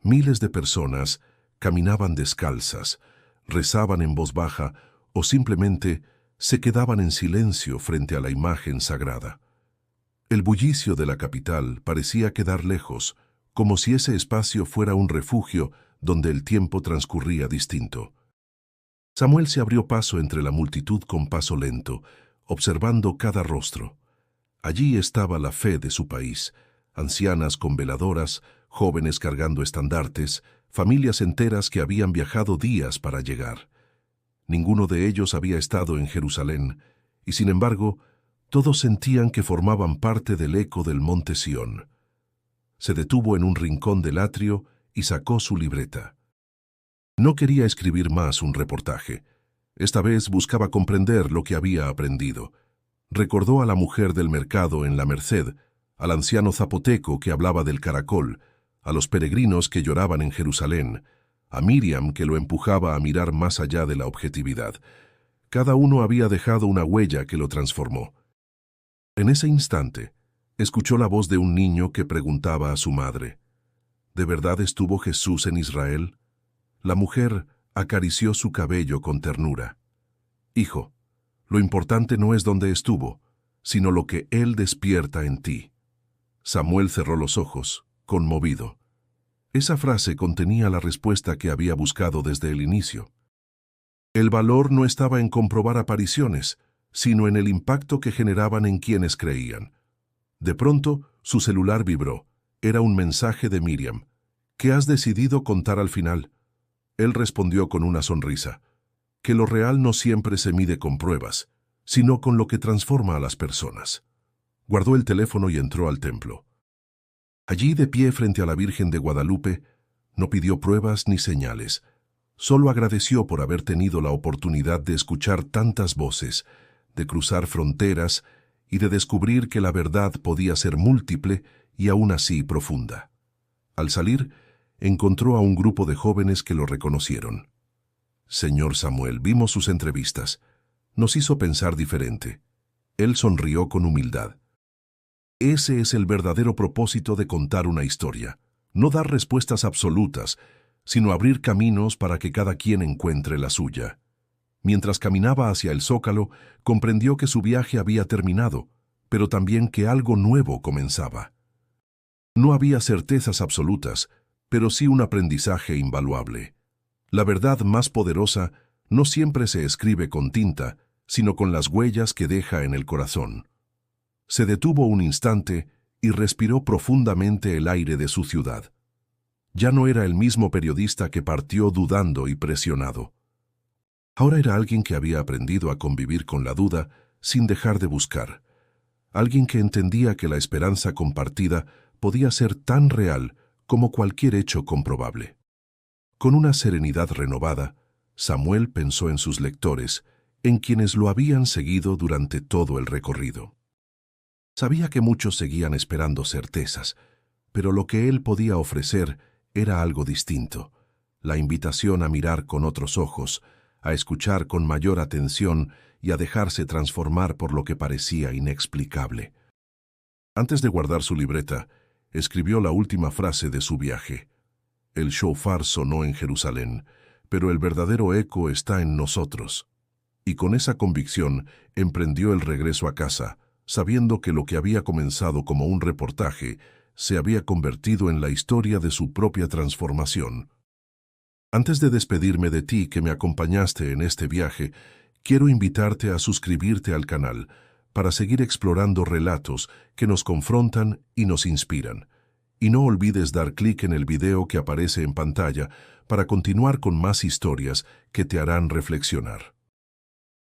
Miles de personas caminaban descalzas, rezaban en voz baja o simplemente se quedaban en silencio frente a la imagen sagrada. El bullicio de la capital parecía quedar lejos, como si ese espacio fuera un refugio donde el tiempo transcurría distinto. Samuel se abrió paso entre la multitud con paso lento, observando cada rostro. Allí estaba la fe de su país, ancianas con veladoras, jóvenes cargando estandartes, familias enteras que habían viajado días para llegar. Ninguno de ellos había estado en Jerusalén, y sin embargo, todos sentían que formaban parte del eco del Monte Sión. Se detuvo en un rincón del atrio y sacó su libreta. No quería escribir más un reportaje. Esta vez buscaba comprender lo que había aprendido. Recordó a la mujer del mercado en la Merced, al anciano zapoteco que hablaba del caracol, a los peregrinos que lloraban en Jerusalén, a Miriam que lo empujaba a mirar más allá de la objetividad. Cada uno había dejado una huella que lo transformó. En ese instante, escuchó la voz de un niño que preguntaba a su madre: ¿De verdad estuvo Jesús en Israel? La mujer acarició su cabello con ternura. Hijo, lo importante no es dónde estuvo, sino lo que Él despierta en ti. Samuel cerró los ojos, conmovido. Esa frase contenía la respuesta que había buscado desde el inicio. El valor no estaba en comprobar apariciones, sino en el impacto que generaban en quienes creían. De pronto, su celular vibró. Era un mensaje de Miriam. ¿Qué has decidido contar al final? Él respondió con una sonrisa. Que lo real no siempre se mide con pruebas, sino con lo que transforma a las personas. Guardó el teléfono y entró al templo. Allí, de pie frente a la Virgen de Guadalupe, No pidió pruebas ni señales. Solo agradeció por haber tenido la oportunidad de escuchar tantas voces, de cruzar fronteras y de descubrir que la verdad podía ser múltiple y aún así profunda. Al salir, encontró a un grupo de jóvenes que lo reconocieron. Señor Samuel, vimos sus entrevistas. Nos hizo pensar diferente. Él sonrió con humildad. Ese es el verdadero propósito de contar una historia. No dar respuestas absolutas, sino abrir caminos para que cada quien encuentre la suya. Mientras caminaba hacia el Zócalo, comprendió que su viaje había terminado, pero también que algo nuevo comenzaba. No había certezas absolutas, pero sí un aprendizaje invaluable. La verdad más poderosa no siempre se escribe con tinta, sino con las huellas que deja en el corazón. Se detuvo un instante y respiró profundamente el aire de su ciudad. Ya no era el mismo periodista que partió dudando y presionado. Ahora era alguien que había aprendido a convivir con la duda sin dejar de buscar. Alguien que entendía que la esperanza compartida podía ser tan real como cualquier hecho comprobable. Con una serenidad renovada, Samuel pensó en sus lectores, en quienes lo habían seguido durante todo el recorrido. Sabía que muchos seguían esperando certezas, pero lo que él podía ofrecer era algo distinto, la invitación a mirar con otros ojos, a escuchar con mayor atención y a dejarse transformar por lo que parecía inexplicable. Antes de guardar su libreta, escribió la última frase de su viaje. El shofar sonó en Jerusalén, pero el verdadero eco está en nosotros. Y con esa convicción emprendió el regreso a casa, sabiendo que lo que había comenzado como un reportaje se había convertido en la historia de su propia transformación. Antes de despedirme de ti que me acompañaste en este viaje, quiero invitarte a suscribirte al canal para seguir explorando relatos que nos confrontan y nos inspiran. Y no olvides dar clic en el video que aparece en pantalla para continuar con más historias que te harán reflexionar.